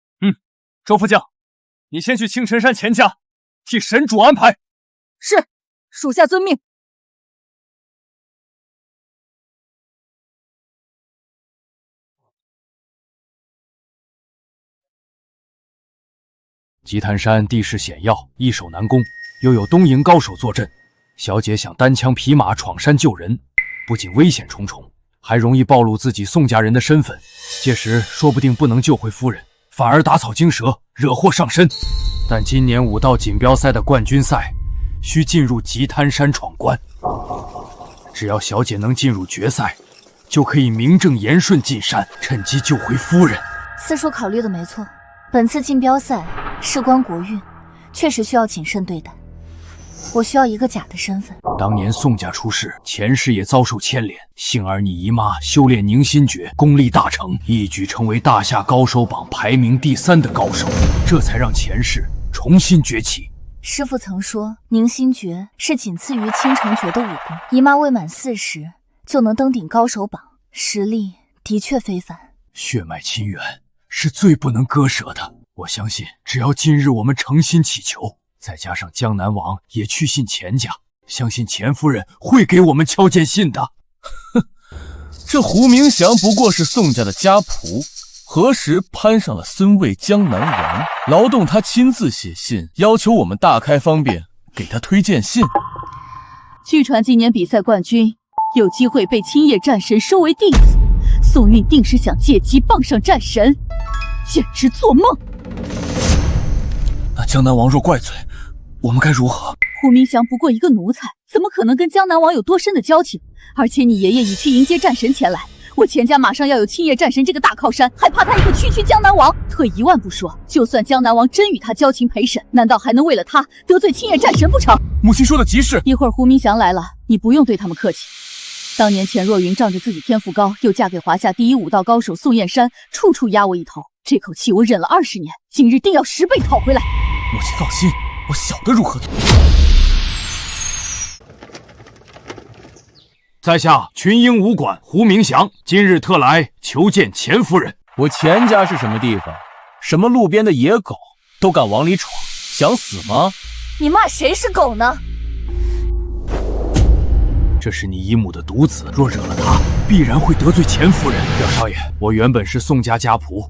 周副将，你先去青城山钱家，替神主安排。是，属下遵命。吉坛山地势险要，易守难攻，又有东瀛高手坐镇，小姐想单枪匹马闯山救人，不仅危险重重，还容易暴露自己宋家人的身份，届时说不定不能救回夫人，反而打草惊蛇，惹祸上身。但今年武道锦标赛的冠军赛需进入吉坛山闯关，只要小姐能进入决赛，就可以名正言顺进山，趁机救回夫人。四叔考虑的没错，本次竞标赛事关国运，确实需要谨慎对待。我需要一个假的身份。当年宋家出事，钱氏也遭受牵连，幸而你姨妈修炼凝心诀，功力大成，一举成为大夏高手榜排名第3的高手，这才让钱氏重新崛起。师父曾说，凝心诀是仅次于青城诀的武功，姨妈未满40就能登顶高手榜，实力的确非凡。血脉亲缘是最不能割舍的，我相信只要今日我们诚心祈求，再加上江南王也去信钱家，相信钱夫人会给我们敲见信的。哼，这胡明祥不过是宋家的家仆，何时攀上了孙卫江南王？劳动他亲自写信，要求我们大开方便，给他推荐信。据传今年比赛冠军有机会被青叶战神收为弟子，宋运定是想借机傍上战神，简直做梦。那江南王若怪罪，我们该如何？胡明祥不过一个奴才，怎么可能跟江南王有多深的交情？而且你爷爷已去迎接战神前来，我钱家马上要有青叶战神这个大靠山，还怕他一个区区江南王？退1万步说，就算江南王真与他交情陪审，难道还能为了他得罪青叶战神不成？母亲说的极是。一会儿胡明祥来了，你不用对他们客气。当年钱若云仗着自己天赋高，又嫁给华夏第一武道高手宋燕山，处处压我一头，这口气我忍了20年，今日定要10倍讨回来。母亲放心，我晓得如何做。在下群英武馆胡明祥，今日特来求见钱夫人。我钱家是什么地方？什么路边的野狗都敢往里闯，想死吗？你骂谁是狗呢？这是你姨母的独子，若惹了她，必然会得罪钱夫人。表少爷，我原本是宋家家仆，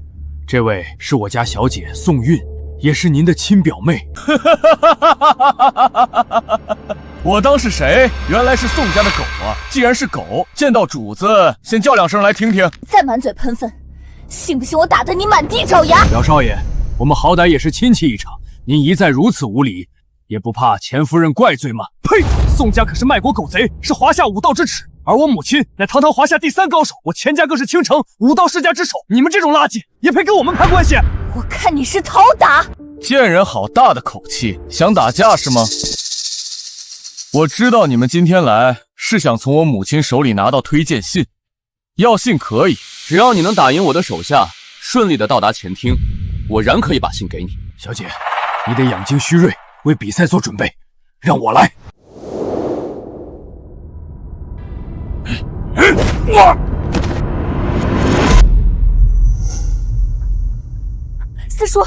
这位是我家小姐宋韵，也是您的亲表妹。我当是谁？原来是宋家的狗啊！既然是狗，见到主子先叫2声来听听。再满嘴喷粪，信不信我打得你满地找牙？表少爷，我们好歹也是亲戚一场，您一再如此无礼，也不怕钱夫人怪罪吗？呸！宋家可是卖国狗贼，是华夏武道之耻，而我母亲乃堂堂华夏第3高手，我钱家更是倾城武道世家之首。你们这种垃圾也配跟我们攀关系？我看你是讨打！贱人好大的口气，想打架是吗？我知道你们今天来是想从我母亲手里拿到推荐信，要信可以，只要你能打赢我的手下，顺利的到达前厅，我然可以把信给你。小姐，你得养精蓄锐，为比赛做准备。让我来。四叔，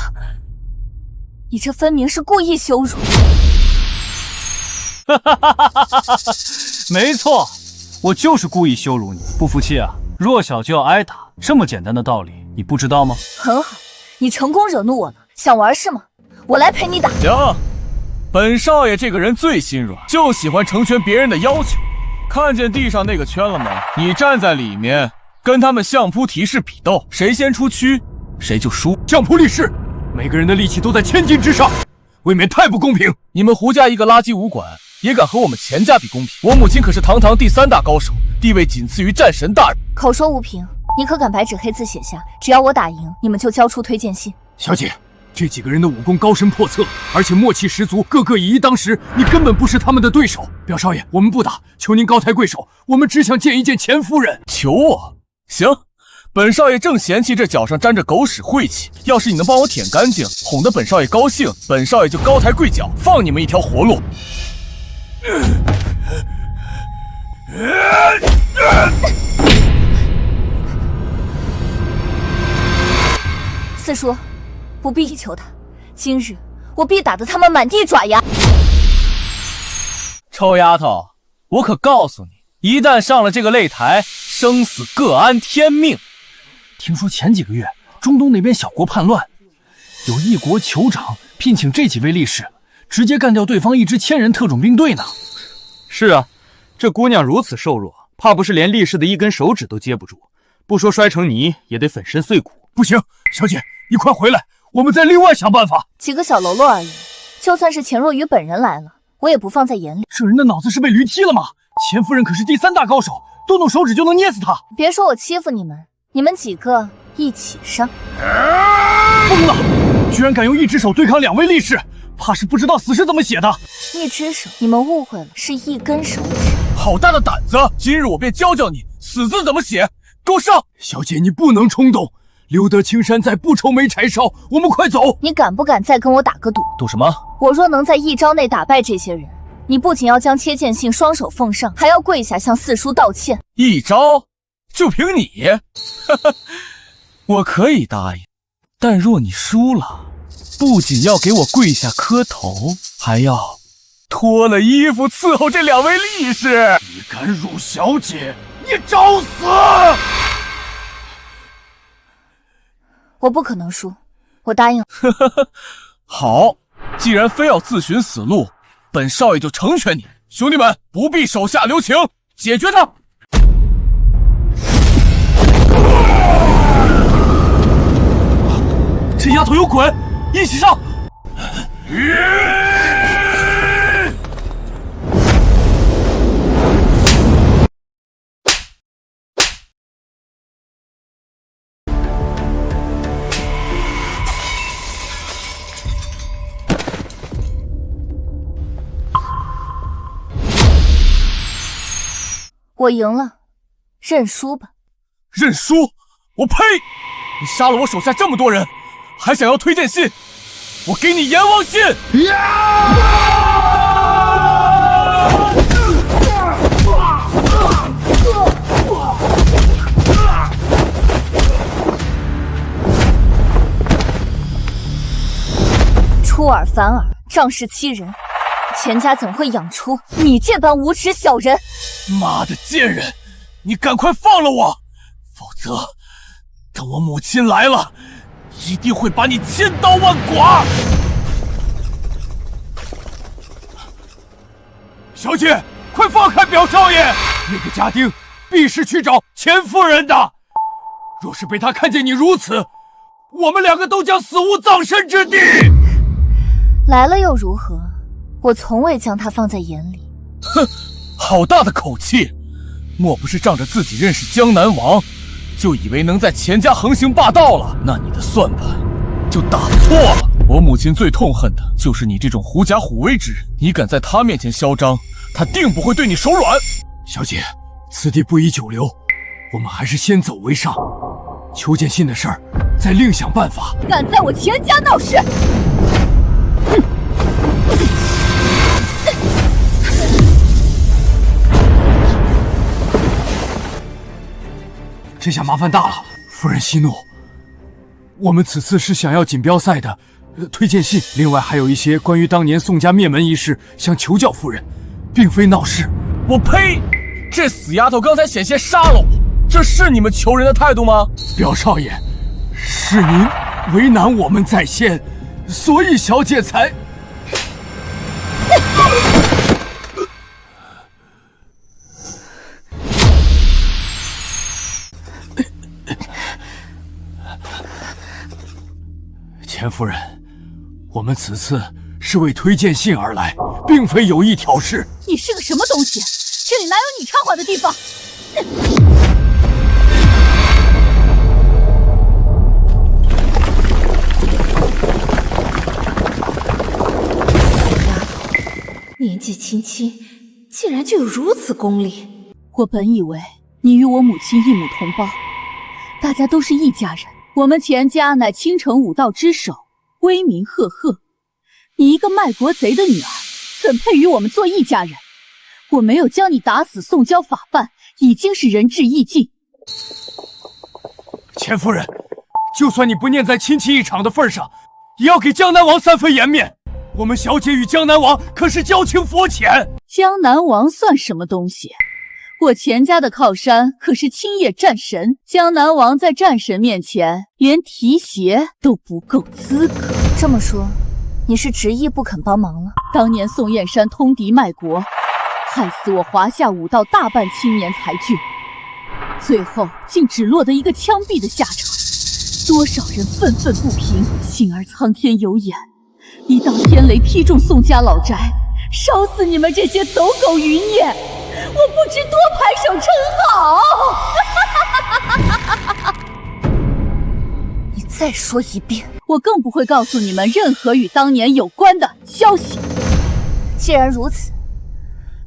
你这分明是故意羞辱。没错，我就是故意羞辱你。不服气啊？弱小就要挨打，这么简单的道理你不知道吗？很好，你成功惹怒我了，想玩是吗？我来陪你打。行，本少爷这个人最心软，就喜欢成全别人的要求。看见地上那个圈了吗？你站在里面，跟他们相扑提示比斗，谁先出区，谁就输。相扑力士，每个人的力气都在千斤之上，未免太不公平。你们胡家一个垃圾武馆，也敢和我们钱家比公平？我母亲可是堂堂第3大高手，地位仅次于战神大人。口说无凭，你可敢白纸黑字写下，只要我打赢，你们就交出推荐信。小姐，这几个人的武功高深叵测，而且默契十足，个个以一当十，你根本不是他们的对手。表少爷，我们不打，求您高抬贵手，我们只想见一见钱夫人。求我？行，本少爷正嫌弃这脚上沾着狗屎晦气，要是你能帮我舔干净，哄得本少爷高兴，本少爷就高抬贵脚，放你们一条活路。四叔，不必求他，今日我必打得他们满地爪牙。臭丫头，我可告诉你，一旦上了这个擂台，生死各安天命。听说前几个月中东那边小国叛乱，有一国酋长聘请这几位力士，直接干掉对方一支1000人特种兵队呢。是啊，这姑娘如此瘦弱，怕不是连力士的一根手指都接不住，不说摔成泥，也得粉身碎骨。不行，小姐，你快回来，我们再另外想办法。几个小喽啰而已，就算是钱若愚本人来了，我也不放在眼里。这人的脑子是被驴踢了吗？钱夫人可是第3大高手，动动手指就能捏死他。别说我欺负你们，你们几个一起上。疯了，居然敢用一只手对抗2位力士，怕是不知道死是怎么写的。一只手，你们误会了，是一根手指。好大的胆子！今日我便教教你死字怎么写，给我上！小姐，你不能冲动，留得青山在，不愁没柴烧。我们快走！你敢不敢再跟我打个赌？赌什么？我若能在1招内打败这些人，你不仅要将切剑信双手奉上，还要跪下向四叔道歉。1招？就凭你？我可以答应，但若你输了，不仅要给我跪下磕头，还要脱了衣服伺候这2位力士。你敢辱小姐，你找死！我不可能输，我答应了。好，既然非要自寻死路，本少爷就成全你。兄弟们，不必手下留情，解决他！这丫头有滚，一起上！我赢了，认输吧。认输？我呸！你杀了我手下这么多人，还想要推荐信？我给你阎王信！出尔反尔，仗势欺人，钱家怎会养出你这般无耻小人？妈的贱人，你赶快放了我，否则等我母亲来了，一定会把你千刀万剐！小姐，快放开表少爷！那个家丁必是去找钱夫人的，若是被他看见你如此，我们两个都将死无葬身之地。来了又如何？我从未将他放在眼里。哼，好大的口气！莫不是仗着自己认识江南王，就以为能在钱家横行霸道了？那你的算盘就打错了。我母亲最痛恨的就是你这种狐假虎威之人，你敢在她面前嚣张，她定不会对你手软。小姐，此地不宜久留，我们还是先走为上。求见信的事儿，再另想办法。敢在我钱家闹事！这下麻烦大了，夫人息怒。我们此次是想要锦标赛的推荐信，另外还有一些关于当年宋家灭门一事，想求教夫人，并非闹事。我呸！这死丫头刚才险些杀了我，这是你们求人的态度吗？表少爷，是您为难我们在先，所以小姐才……钱夫人，我们此次是为推荐信而来，并非有意挑事。你是个什么东西？这里哪有你插话的地方？死丫头，年纪轻轻，竟然就有如此功力。我本以为你与我母亲一母同胞，大家都是一家人。我们钱家乃倾城武道之首，威名赫赫。你一个卖国贼的女儿，怎配与我们做一家人？我没有将你打死送交法办，已经是仁至义尽。钱夫人，就算你不念在亲戚一场的份上，也要给江南王3分颜面。我们小姐与江南王可是交情匪浅。江南王算什么东西？我钱家的靠山可是青叶战神，江南王在战神面前连提鞋都不够资格。这么说，你是执意不肯帮忙了？当年宋燕山通敌卖国，害死我华夏武道大半青年才俊，最后竟只落得一个枪毙的下场。多少人愤愤不平，幸而苍天有眼，一道天雷劈中宋家老宅，烧死你们这些走狗余孽！我不知多拍手称好。你再说一遍，我更不会告诉你们任何与当年有关的消息。既然如此，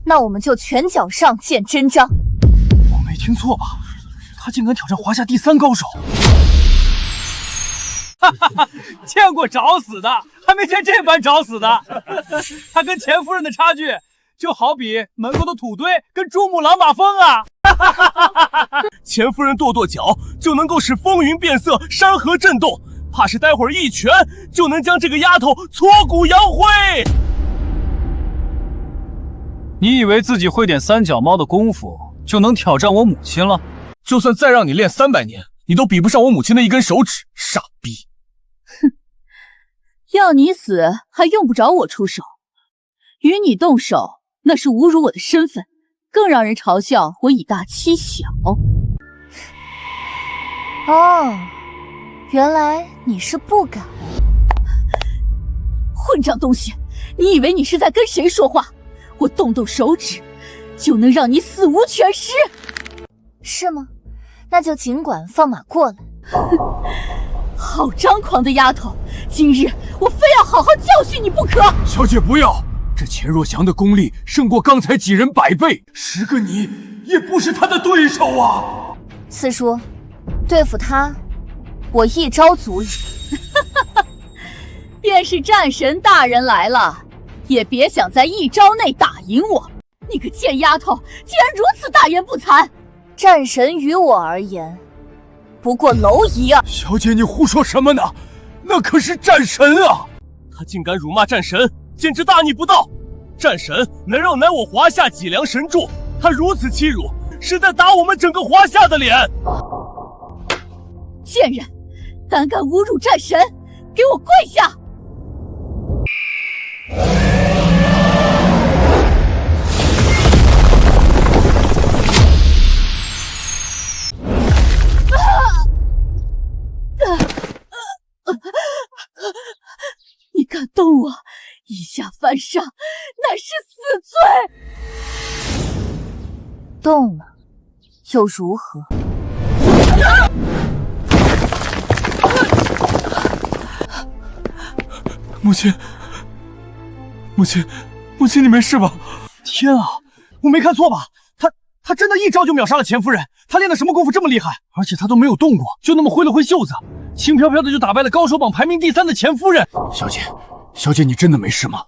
那我们就拳脚上见真章。我没听错吧？他竟敢挑战华夏第3高手！见过找死的，还没见这般找死的。他跟钱夫人的差距，就好比门口的土堆跟珠穆朗玛峰啊！钱夫人跺跺脚就能够使风云变色，山河震动，怕是待会儿一拳就能将这个丫头挫骨扬灰。你以为自己会点3脚猫的功夫就能挑战我母亲了？就算再让你练300年，你都比不上我母亲的一根手指，傻逼！哼，要你死还用不着我出手，与你动手那是侮辱我的身份，更让人嘲笑我以大欺小。哦，原来你是不敢。混账东西，你以为你是在跟谁说话？我动动手指就能让你死无全尸？是吗？那就尽管放马过来。好张狂的丫头，今日我非要好好教训你不可。小姐不要，这钱若祥的功力胜过刚才几人100倍，10个你也不是他的对手啊！四叔，对付他，我一招足矣。便是战神大人来了，也别想在一招内打赢我！你个贱丫头，竟然如此大言不惭！战神于我而言，不过蝼蚁啊！小姐，你胡说什么呢？那可是战神啊！他竟敢辱骂战神，简直大逆不道！战神能让乃我华夏脊梁神柱，他如此欺辱，是在打我们整个华夏的脸！贱人，胆敢侮辱战神，给我跪下！你敢动我，以下犯上，乃是死罪。动了，又如何？母亲，母亲，母亲，你没事吧？天啊，我没看错吧？他真的一招就秒杀了钱夫人，他练的什么功夫这么厉害？而且他都没有动过，就那么挥了挥袖子，轻飘飘的就打败了高手榜排名第3的钱夫人。小姐，你真的没事吗？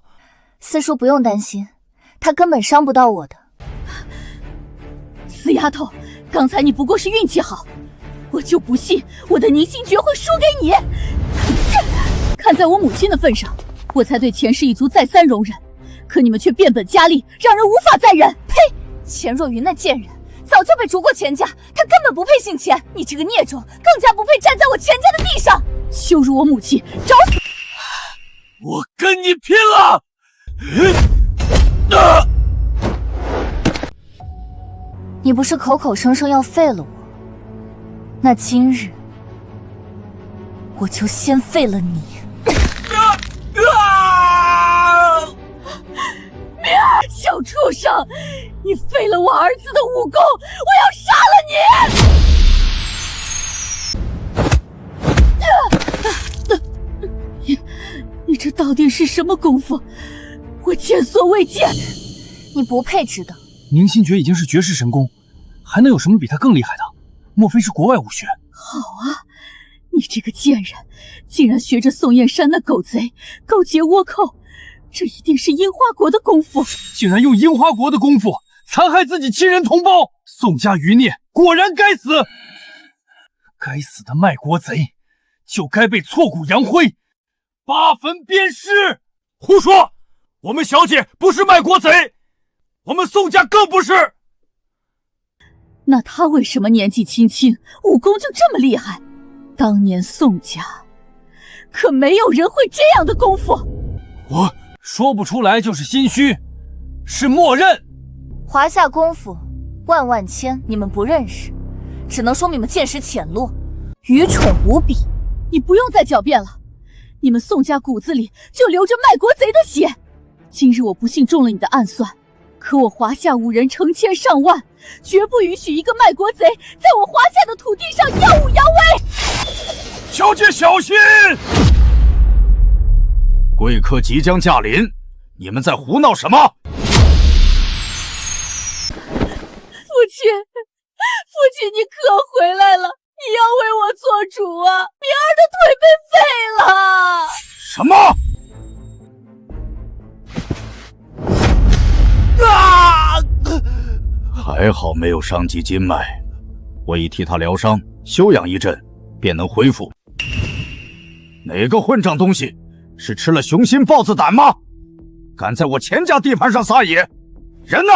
四叔不用担心，他根本伤不到我的。死丫头，刚才你不过是运气好，我就不信我的凝心诀会输给你。看在我母亲的份上，我才对钱氏一族再三容忍，可你们却变本加厉，让人无法再忍。呸！钱若云那贱人早就被逐过钱家，她根本不配姓钱。你这个孽种，更加不配站在我钱家的地上，羞辱我母亲，找死！我跟你拼了！你不是口口声声要废了我，那今日我就先废了你。明儿，小畜生，你废了我儿子的武功，我要杀了你！你这到底是什么功夫？我前所未见。你不配知道。凝心诀已经是绝世神功，还能有什么比他更厉害的？莫非是国外武学？好啊，你这个贱人，竟然学着宋燕山那狗贼，勾结倭寇，这一定是樱花国的功夫。竟然用樱花国的功夫残害自己亲人同胞，宋家余孽果然该死！该死的卖国贼，就该被挫骨扬灰，八坟鞭尸！胡说！我们小姐不是卖国贼，我们宋家更不是。那他为什么年纪轻轻，武功就这么厉害？当年宋家可没有人会这样的功夫。我说不出来就是心虚，是默认。华夏功夫万万千，你们不认识，只能说你们见识浅陋，愚蠢无比。你不用再狡辩了，你们宋家骨子里就流着卖国贼的血。今日我不幸中了你的暗算，可我华夏武人成千上万，绝不允许一个卖国贼在我华夏的土地上耀武扬威。小姐小心！贵客即将驾临，你们在胡闹什么？父亲，你可回来了！你要为我做主啊！明儿的腿被废了！什么？还好没有伤及筋脉，我已替他疗伤，休养一阵，便能恢复。哪个混账东西，是吃了雄心豹子胆吗？敢在我钱家地盘上撒野！人呢？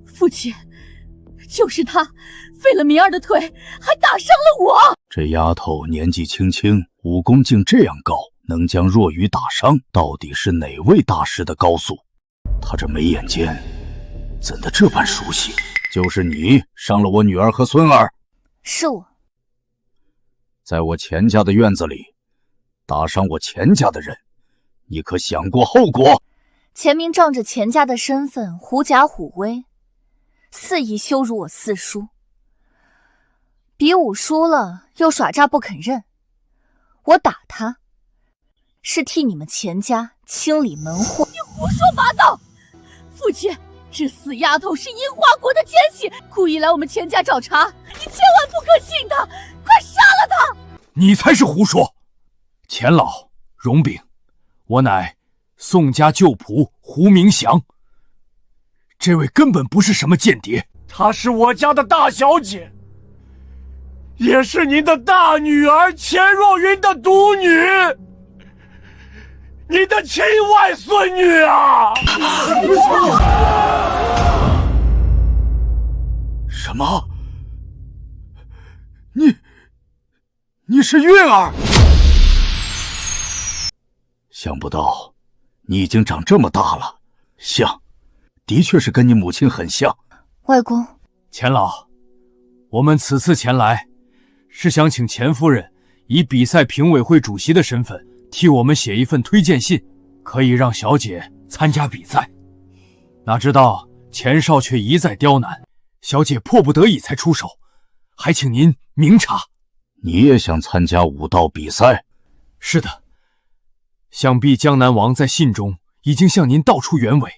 父亲，就是他废了明儿的腿，还打伤了我。这丫头年纪轻轻，武功竟这样高，能将若愚打伤，到底是哪位大师的高速？他这眉眼间怎的这般熟悉？就是你伤了我女儿和孙儿。是我。在我钱家的院子里打伤我钱家的人，你可想过后果？钱明仗着钱家的身份狐假虎威，肆意羞辱我四叔，比武输了又耍诈不肯认。我打他是替你们钱家清理门户。你胡说八道！父亲，这死丫头是樱花国的奸细，故意来我们钱家找茬，你千万不可信她，快杀了她！你才是胡说！钱老、荣炳，我乃宋家旧仆胡明祥。这位根本不是什么间谍，她是我家的大小姐，也是您的大女儿钱若云的独女，你的亲外孙女啊！什么？你是韵儿？想不到你已经长这么大了，像，的确是跟你母亲很像。外公，钱老，我们此次前来，是想请钱夫人以比赛评委会主席的身份，替我们写一份推荐信，可以让小姐参加比赛。哪知道钱少却一再刁难，小姐迫不得已才出手，还请您明察。你也想参加武道比赛？是的，想必江南王在信中已经向您道出原委，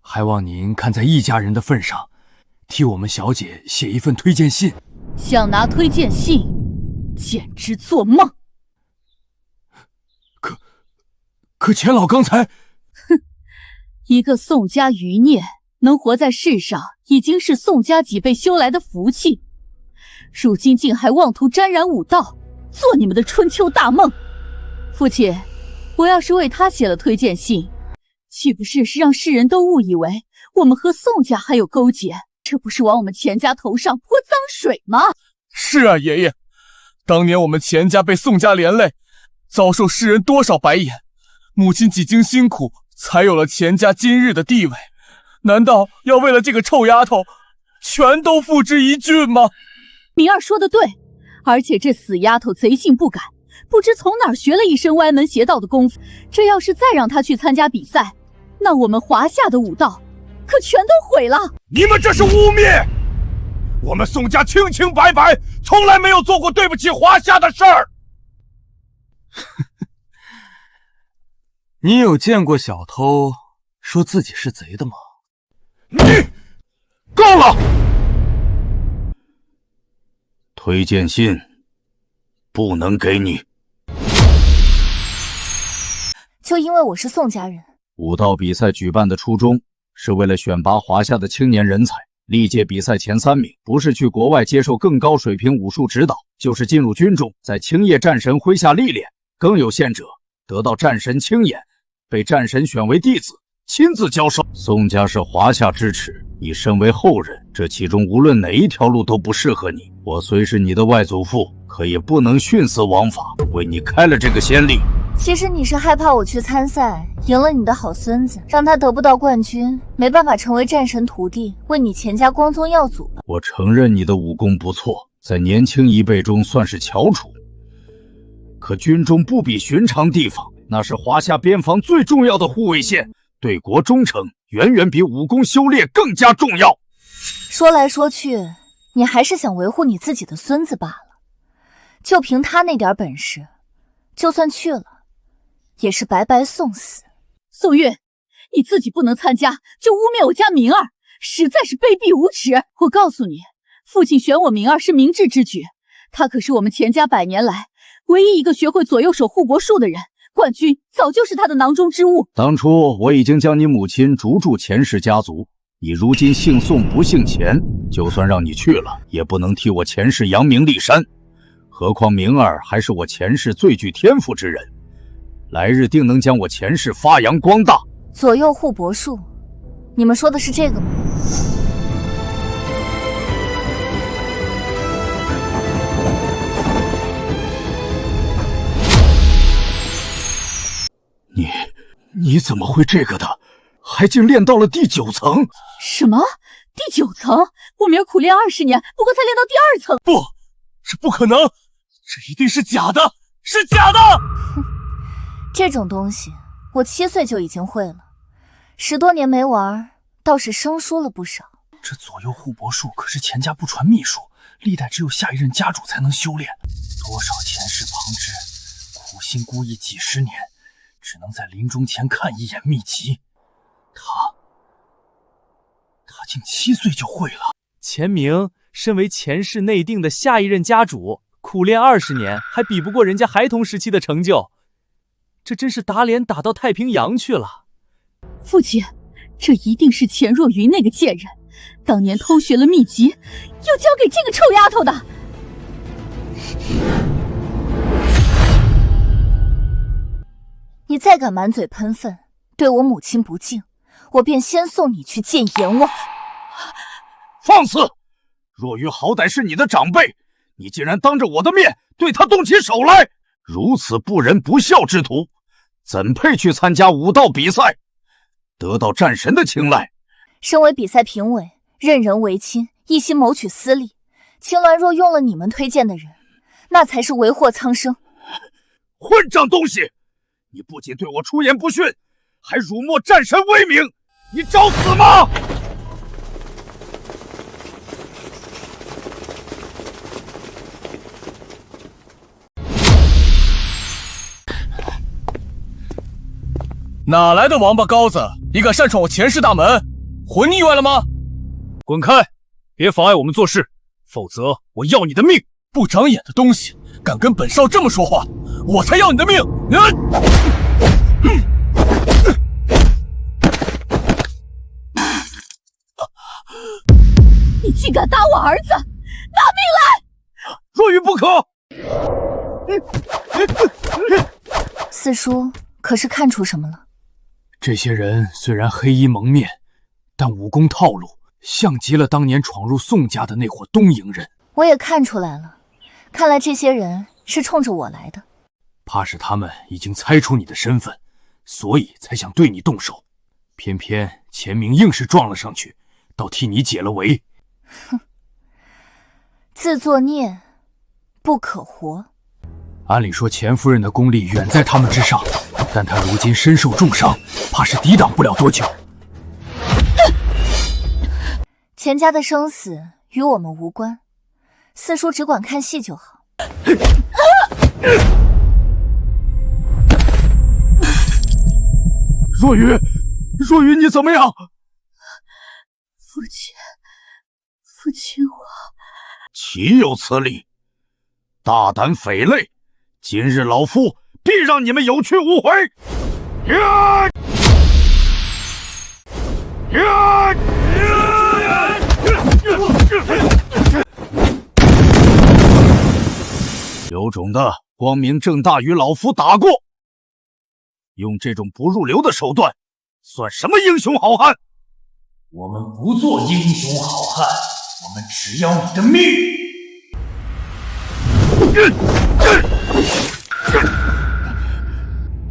还望您看在一家人的份上，替我们小姐写一份推荐信。想拿推荐信，简直做梦！可钱老刚才……哼，一个宋家余孽能活在世上，已经是宋家几辈修来的福气。如今竟还妄图沾染武道，做你们的春秋大梦。父亲，我要是为他写了推荐信，岂不是让世人都误以为我们和宋家还有勾结？这不是往我们钱家头上泼脏水吗？是啊，爷爷，当年我们钱家被宋家连累，遭受世人多少白眼，母亲几经辛苦，才有了钱家今日的地位。难道要为了这个臭丫头，全都付之一炬吗？明儿说的对，而且这死丫头贼性不改，不知从哪儿学了一身歪门邪道的功夫。这要是再让她去参加比赛，那我们华夏的武道可全都毁了。你们这是污蔑！我们宋家清清白白，从来没有做过对不起华夏的事儿。你有见过小偷说自己是贼的吗？你够了！推荐信不能给你，就因为我是宋家人。武道比赛举办的初衷是为了选拔华夏的青年人才，历届比赛前3名不是去国外接受更高水平武术指导，就是进入军中，在青叶战神麾下历练。更有限者得到战神青眼，被战神选为弟子，亲自教授。宋家是华夏之耻，你身为后人，这其中无论哪一条路都不适合你。我虽是你的外祖父，可也不能徇私枉法，为你开了这个先例。其实你是害怕我去参赛，赢了你的好孙子，让他得不到冠军，没办法成为战神徒弟，为你钱家光宗耀祖吧。我承认你的武功不错，在年轻一辈中算是翘楚，可军中不比寻常地方，那是华夏边防最重要的护卫线，对国忠诚远远比武功修炼更加重要。说来说去，你还是想维护你自己的孙子罢了。就凭他那点本事，就算去了，也是白白送死。宋韵，你自己不能参加，就污蔑我家明儿，实在是卑鄙无耻。我告诉你，父亲选我明儿是明智之举，他可是我们钱家100年来唯一一个学会左右手护国术的人，冠军早就是他的囊中之物。当初我已经将你母亲逐入钱氏家族，你如今姓宋不姓钱，就算让你去了，也不能替我钱氏扬名立山。何况明儿还是我钱氏最具天赋之人，来日定能将我钱氏发扬光大。左右护国术，你们说的是这个吗？你怎么会这个的？还竟练到了第9层？什么？第9层？我明儿苦练20年，不过才练到第2层。不，这不可能，这一定是假的，是假的！哼，这种东西我7岁就已经会了，10多年没玩，倒是生疏了不少。这左右护国术可是钱家不传秘术，历代只有下一任家主才能修炼。多少前世旁支，苦心孤诣几10年，只能在临终前看一眼秘籍。他竟7岁就会了。钱明身为前世内定的下一任家主，苦练20年，还比不过人家孩童时期的成就，这真是打脸打到太平洋去了。父亲，这一定是钱若云那个贱人，当年偷学了秘籍，又交给这个臭丫头的。你再敢满嘴喷粪，对我母亲不敬，我便先送你去见阎王。放肆！若云好歹是你的长辈，你竟然当着我的面对他动起手来，如此不仁不孝之徒，怎配去参加武道比赛，得到战神的青睐？身为比赛评委，任人唯亲，一心谋取私利，青鸾若用了你们推荐的人，那才是为祸苍生。混账东西！你不仅对我出言不逊，还辱没战神威名，你找死吗？哪来的王八羔子，你敢擅闯我前世大门？魂腻歪了吗？滚开！别妨碍我们做事，否则我要你的命！不长眼的东西，敢跟本少这么说话，我才要你的命！你竟敢打我儿子，拿命来！若云不可！四叔可是看出什么了？这些人虽然黑衣蒙面，但武功套路像极了当年闯入宋家的那伙东瀛人。我也看出来了，看来这些人是冲着我来的。怕是他们已经猜出你的身份，所以才想对你动手。偏偏钱明硬是撞了上去，倒替你解了围。哼，自作孽不可活。按理说钱夫人的功力远在他们之上，但她如今身受重伤，怕是抵挡不了多久。钱家的生死与我们无关，四叔只管看戏就好。若云，若云，你怎么样？父亲，父亲，我岂有此理！大胆匪类！今日老夫必让你们有去无回！有种的光明正大与老夫打过，用这种不入流的手段，算什么英雄好汉？我们不做英雄好汉，我们只要你的命！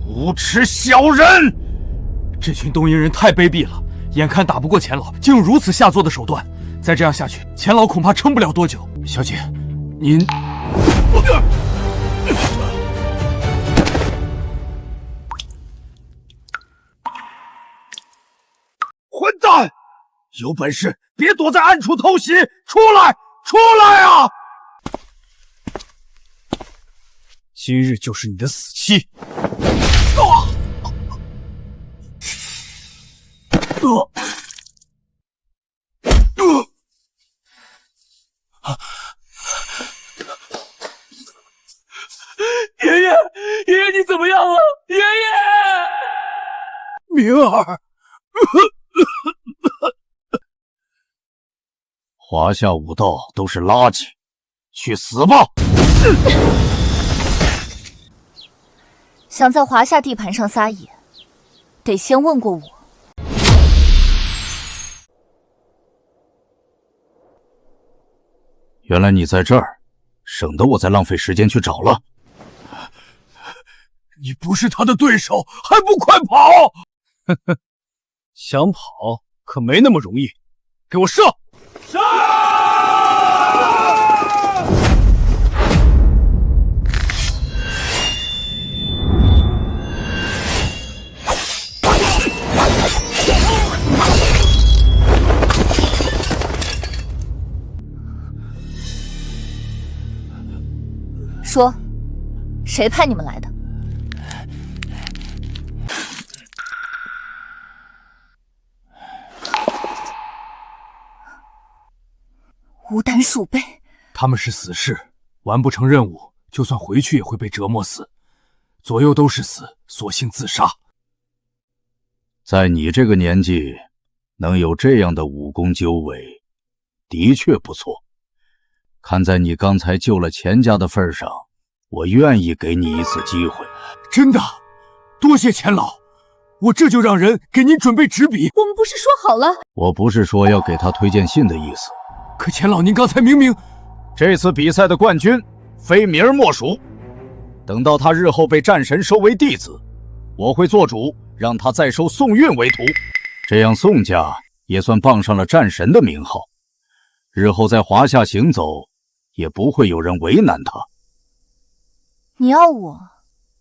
无耻小人！这群东瀛人太卑鄙了，眼看打不过钱老，竟用如此下作的手段。再这样下去，钱老恐怕撑不了多久。小姐，您……混蛋！有本事别躲在暗处偷袭，出来！出来啊！今日就是你的死期！爷爷，爷爷你怎么样了？爷爷，明儿，华夏武道都是垃圾，去死吧！想在华夏地盘上撒野，得先问过我。原来你在这儿，省得我再浪费时间去找了。你不是他的对手，还不快跑！呵呵，想跑可没那么容易，给我射！杀！说，谁派你们来的？无胆鼠辈，他们是死士，完不成任务，就算回去也会被折磨死，左右都是死，索性自杀。在你这个年纪，能有这样的武功究伟，的确不错。看在你刚才救了钱家的份上，我愿意给你一次机会。真的，多谢钱老，我这就让人给您准备纸笔。我们不是说好了？我不是说要给他推荐信的意思。可钱老，您刚才明明……这次比赛的冠军非名儿莫属。等到他日后被战神收为弟子，我会做主让他再收宋韵为徒，这样宋家也算傍上了战神的名号。日后在华夏行走，也不会有人为难他。你要我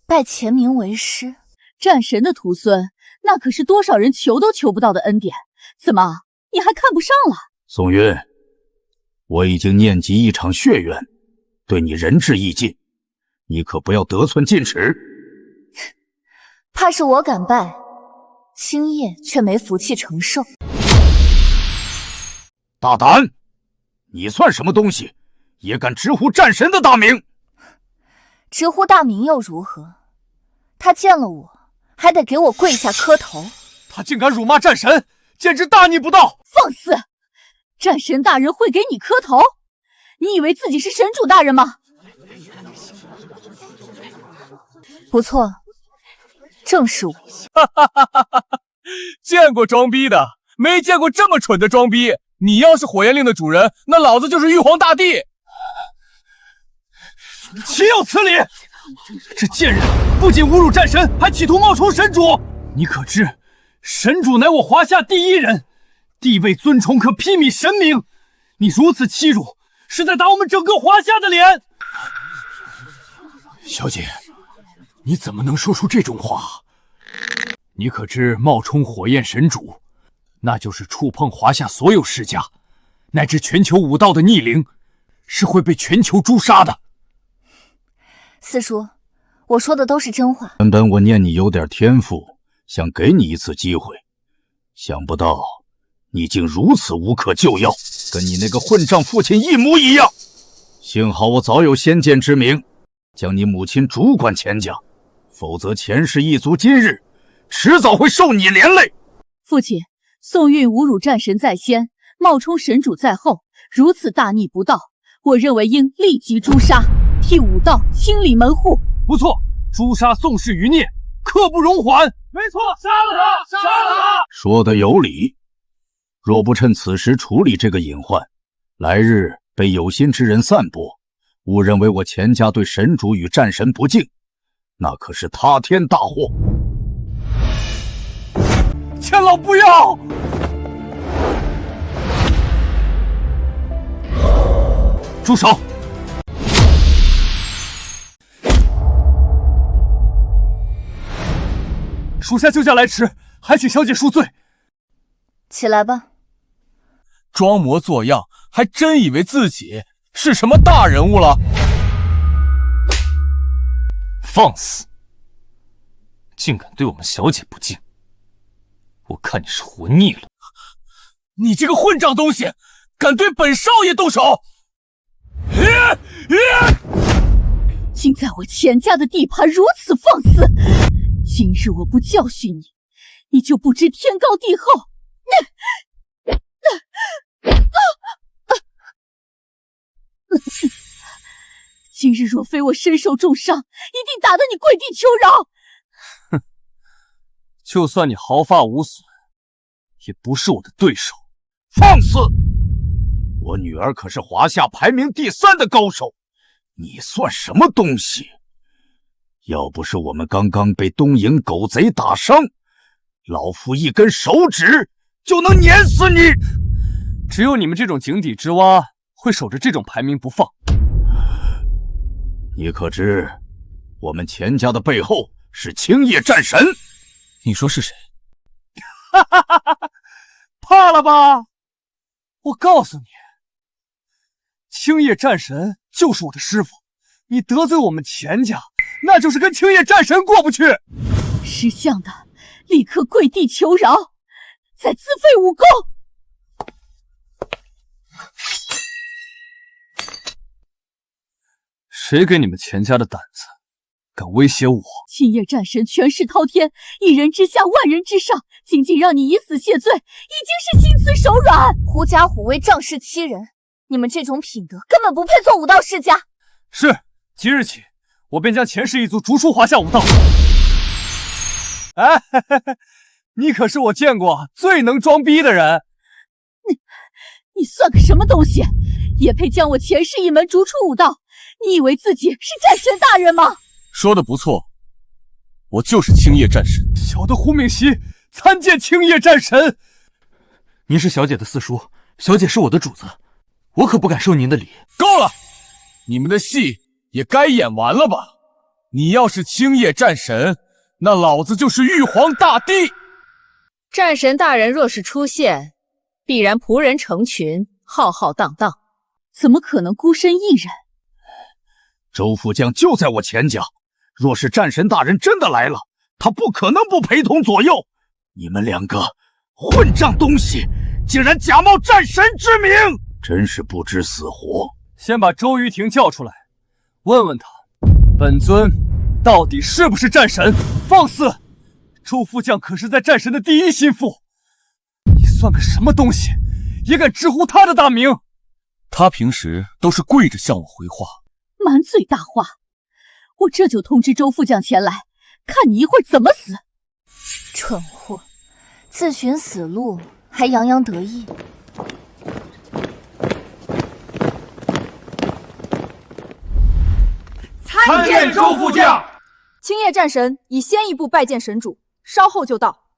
拜钱明为师？战神的徒孙，那可是多少人求都求不到的恩典，怎么你还看不上了？宋韵，我已经念及一场血缘，对你仁至义尽，你可不要得寸进尺。怕是我敢拜，青叶却没福气承受。大胆！你算什么东西，也敢直呼战神的大名？直呼大名又如何？他见了我，还得给我跪下磕头。他竟敢辱骂战神，简直大逆不道！放肆！战神大人会给你磕头？你以为自己是神主大人吗？不错，正是我。见过装逼的，没见过这么蠢的装逼。你要是火焰令的主人，那老子就是玉皇大帝。岂有此理！这贱人不仅侮辱战神，还企图冒充神主。你可知，神主乃我华夏第一人，地位尊崇，可媲美神明。你如此欺辱，是在打我们整个华夏的脸。小姐，你怎么能说出这种话？你可知冒充火焰神主，那就是触碰华夏所有世家，乃至全球武道的逆鳞，是会被全球诛杀的。四叔，我说的都是真话。原本我念你有点天赋，想给你一次机会，想不到你竟如此无可救药，跟你那个混账父亲一模一样。幸好我早有先见之明，将你母亲主管钱家，否则钱氏一族今日迟早会受你连累。父亲，宋韵侮辱战神在先，冒充神主在后，如此大逆不道，我认为应立即诛杀，替武道清理门户。不错，诛杀宋氏余孽，刻不容缓。没错，杀了他，杀了他！说得有理。若不趁此时处理这个隐患，来日被有心之人散播，误认为我钱家对神主与战神不敬，那可是塌天大祸。钱老不要！住手！属下救驾来迟，还请小姐恕罪。起来吧。装模作样，还真以为自己是什么大人物了？放肆！竟敢对我们小姐不敬！我看你是活腻了。你这个混账东西，敢对本少爷动手！竟在我钱家的地盘如此放肆！今日我不教训你，你就不知天高地厚。今日若非我身受重伤，一定打得你跪地求饶。哼，就算你毫发无损，也不是我的对手。放肆！我女儿可是华夏排名第3的高手，你算什么东西？要不是我们刚刚被东瀛狗贼打伤，老夫一根手指就能碾死你。只有你们这种井底之蛙会守着这种排名不放。你可知我们钱家的背后是青叶战神？你说是谁？怕了吧？我告诉你，青叶战神就是我的师傅，你得罪我们钱家，那就是跟青叶战神过不去。识相的，立刻跪地求饶，再自废武功。谁给你们钱家的胆子，敢威胁我？青叶战神权势滔天，一人之下，万人之上，仅仅让你以死谢罪，已经是心慈手软。狐假虎威，仗势欺人，你们这种品德根本不配做武道世家。是，即日起，我便将钱氏一族逐出华夏武道。哎，你可是我见过最能装逼的人。你算个什么东西，也配将我钱氏一门逐出武道？你以为自己是战神大人吗？说的不错，我就是青叶战神。小的胡敏熙参见青叶战神。您是小姐的四叔，小姐是我的主子，我可不敢受您的礼。够了，你们的戏也该演完了吧？你要是青叶战神，那老子就是玉皇大帝。战神大人若是出现，必然仆人成群，浩浩荡荡，怎么可能孤身一人？周副将就在我前家，若是战神大人真的来了，他不可能不陪同左右。你们两个混账东西，竟然假冒战神之名，真是不知死活！先把周瑜亭叫出来，问问他，本尊到底是不是战神？放肆！周副将可是在战神的第一心腹，你算个什么东西，也敢直呼他的大名？他平时都是跪着向我回话。满嘴大话，我这就通知周副将前来，看你一会儿怎么死！蠢货，自寻死路还洋洋得意。参见周副将。青叶战神已先一步拜见神主，稍后就到。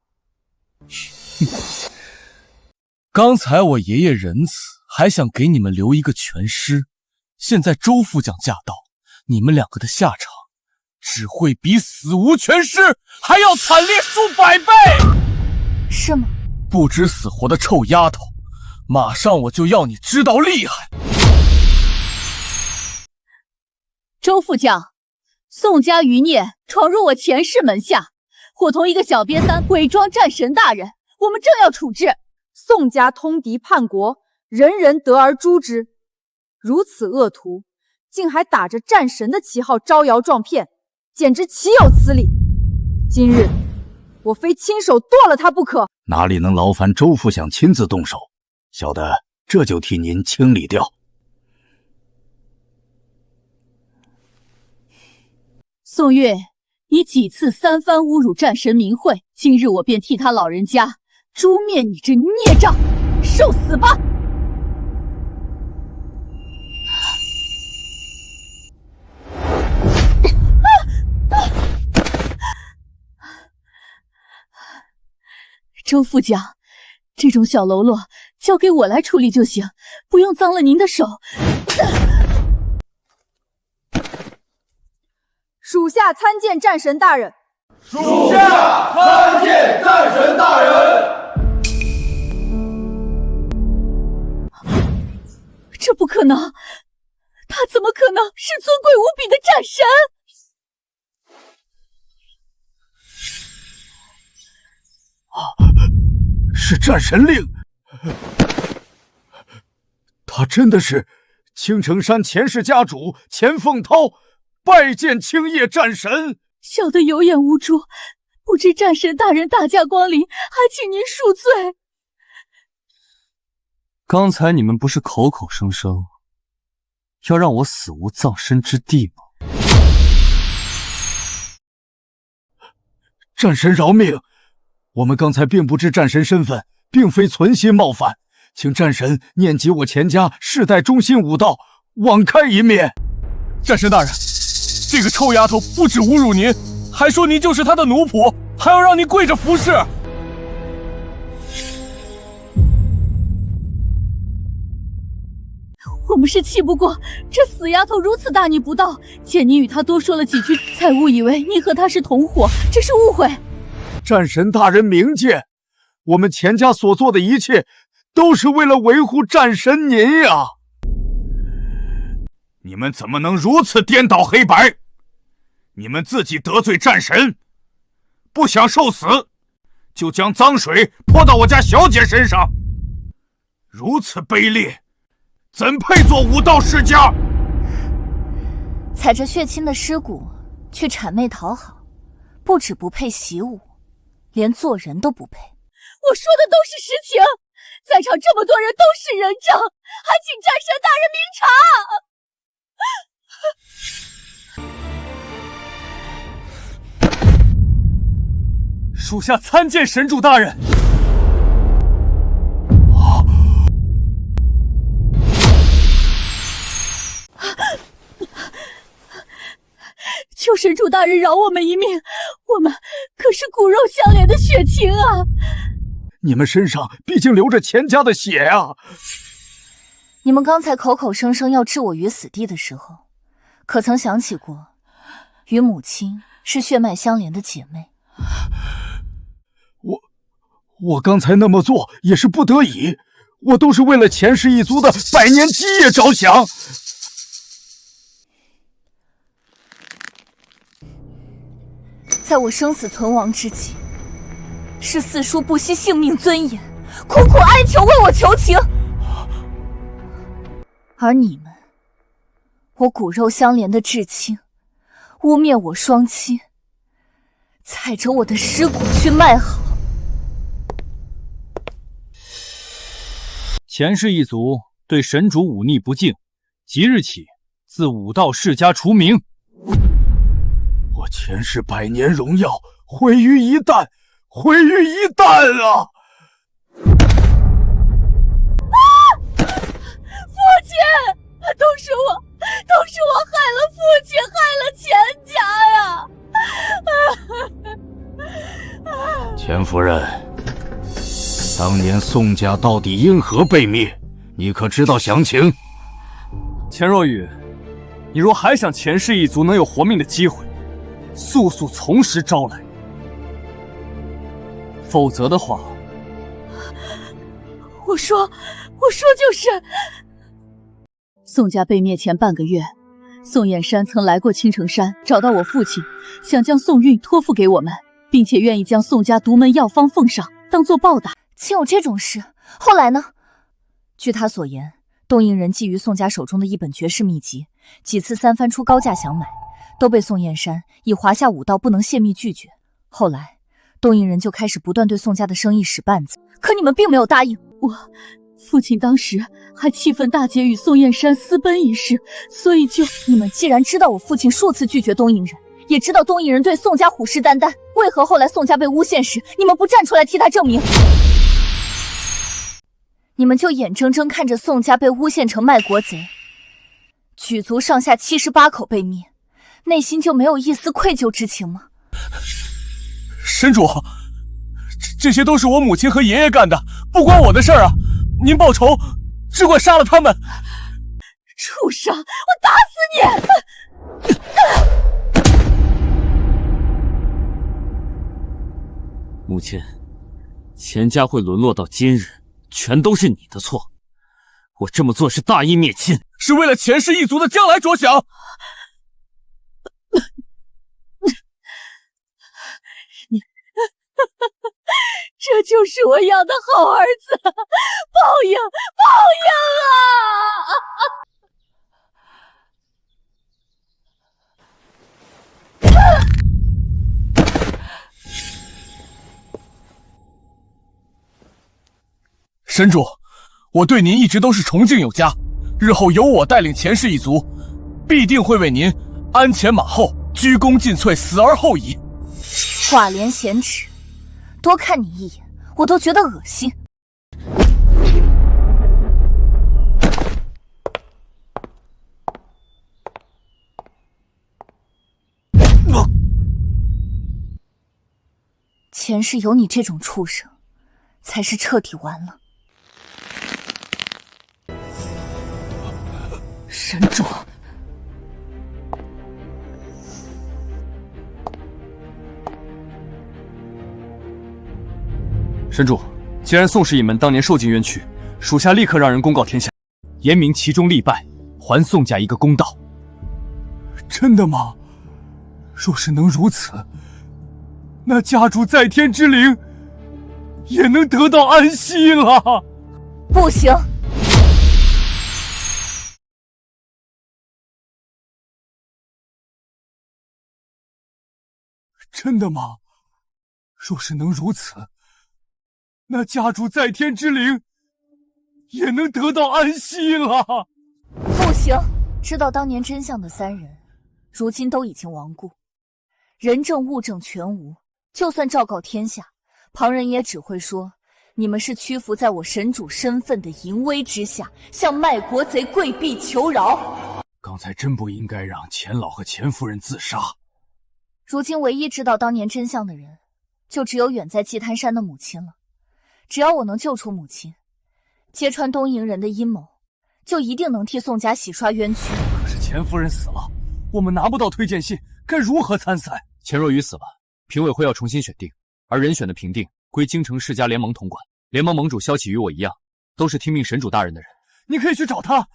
刚才我爷爷仁慈，还想给你们留一个全尸。现在周副将驾到，你们两个的下场只会比死无全尸还要惨烈数百倍。是吗？不知死活的臭丫头，马上我就要你知道厉害。周副将，宋家余孽闯入我钱氏门下，伙同一个小瘪三伪装战神大人，我们正要处置。宋家通敌叛国，人人得而诛之。如此恶徒，竟还打着战神的旗号招摇撞骗，简直岂有此理！今日我非亲手剁了他不可。哪里能劳烦周副将亲自动手？小的这就替您清理掉。宋月，你几次三番侮辱战神名讳，今日我便替他老人家诛灭你这孽障，受死吧！周副将，这种小喽啰交给我来处理就行，不用脏了您的手。属下参见战神大人。属下参见战神大人。这不可能，他怎么可能是尊贵无比的战神？是战神令，他真的是青城山钱氏家主钱凤涛，拜见青叶战神。小的有眼无珠，不知战神大人大驾光临，还请您恕罪。刚才你们不是口口声声要让我死无葬身之地吗？战神饶命！我们刚才并不知战神身份，并非存心冒犯，请战神念及我钱家世代忠心武道，网开一面。战神大人，这个臭丫头不止侮辱您，还说您就是她的奴仆，还要让您跪着服侍。我们是气不过这死丫头如此大逆不道，见您与她多说了几句，才误以为您和她是同伙，这是误会。战神大人明鉴，我们钱家所做的一切，都是为了维护战神您呀！你们怎么能如此颠倒黑白？你们自己得罪战神，不想受死，就将脏水泼到我家小姐身上，如此卑劣，怎配做武道世家？踩着血亲的尸骨去谄媚讨好，不止不配习武，连做人都不配。我说的都是实情，在场这么多人都是人证，还请战神大人明察。属下参见神主大人。求神主大人饶我们一命，我们可是骨肉相连的血亲啊！你们身上毕竟流着钱家的血啊！你们刚才口口声声要置我于死地的时候，可曾想起过，与母亲是血脉相连的姐妹？我刚才那么做也是不得已，我都是为了钱氏一族的百年基业着想。在我生死存亡之际，是四叔不惜性命尊严，苦苦哀求为我求情，而你们，我骨肉相连的至亲，污蔑我双亲，踩着我的尸骨去卖好。钱氏一族对神主忤逆不敬，即日起自武道世家除名。我钱氏百年荣耀毁于一旦，毁于一旦啊！父亲，都是我害了父亲，害了钱家呀！钱夫人，当年宋家到底因何被灭？你可知道详情？钱若雨，你若还想钱氏一族能有活命的机会，速速从实招来，否则的话，我说就是。宋家被灭前半个月，宋燕山曾来过青城山，找到我父亲，想将宋韵托付给我们，并且愿意将宋家独门药方奉上，当作报答。竟有这种事？后来呢？据他所言，东瀛人觊觎宋家手中的一本绝世秘籍，几次三番出高价想买，都被宋燕山以华夏武道不能泄密拒绝。后来，东瀛人就开始不断对宋家的生意使绊子，可你们并没有答应。父亲当时还气愤大姐与宋燕山私奔一事，所以就……你们既然知道我父亲数次拒绝东瀛人，也知道东瀛人对宋家虎视眈眈，为何后来宋家被诬陷时，你们不站出来替他证明？你们就眼睁睁看着宋家被诬陷成卖国贼，举族上下78口被灭，内心就没有一丝愧疚之情吗？神主，这些都是我母亲和爷爷干的，不关我的事儿啊！您报仇，只管杀了他们！畜生，我打死你！母亲，钱家会沦落到今日，全都是你的错。我这么做是大义灭亲，是为了钱氏一族的将来着想。这就是我养的好儿子，报应啊！神主，我对您一直都是崇敬有加，日后由我带领钱氏一族，必定会为您鞍前马后，鞠躬尽瘁，死而后已。寡廉鲜耻，多看你一眼，我都觉得恶心。前世有你这种畜生，才是彻底完了。神主，神主，既然宋氏一门当年受尽冤屈，属下立刻让人公告天下，严明其中立败，还宋家一个公道。真的吗？若是能如此，那家主在天之灵也能得到安息了。不行。真的吗？若是能如此，那家主在天之灵也能得到安息了。不行，知道当年真相的3人，如今都已经亡故，人证物证全无。就算昭告天下，旁人也只会说你们是屈服在我神主身份的淫威之下，向卖国贼跪壁求饶。刚才真不应该让钱老和钱夫人自杀。如今唯一知道当年真相的人，就只有远在祭坛山的母亲了。只要我能救出母亲，揭穿东瀛人的阴谋，就一定能替宋家洗刷冤屈。可是钱夫人死了，我们拿不到推荐信，该如何参赛？钱若愚死了，评委会要重新选定，而人选的评定归京城世家联盟统管。联盟盟主萧启与我一样，都是听命神主大人的人。你可以去找他。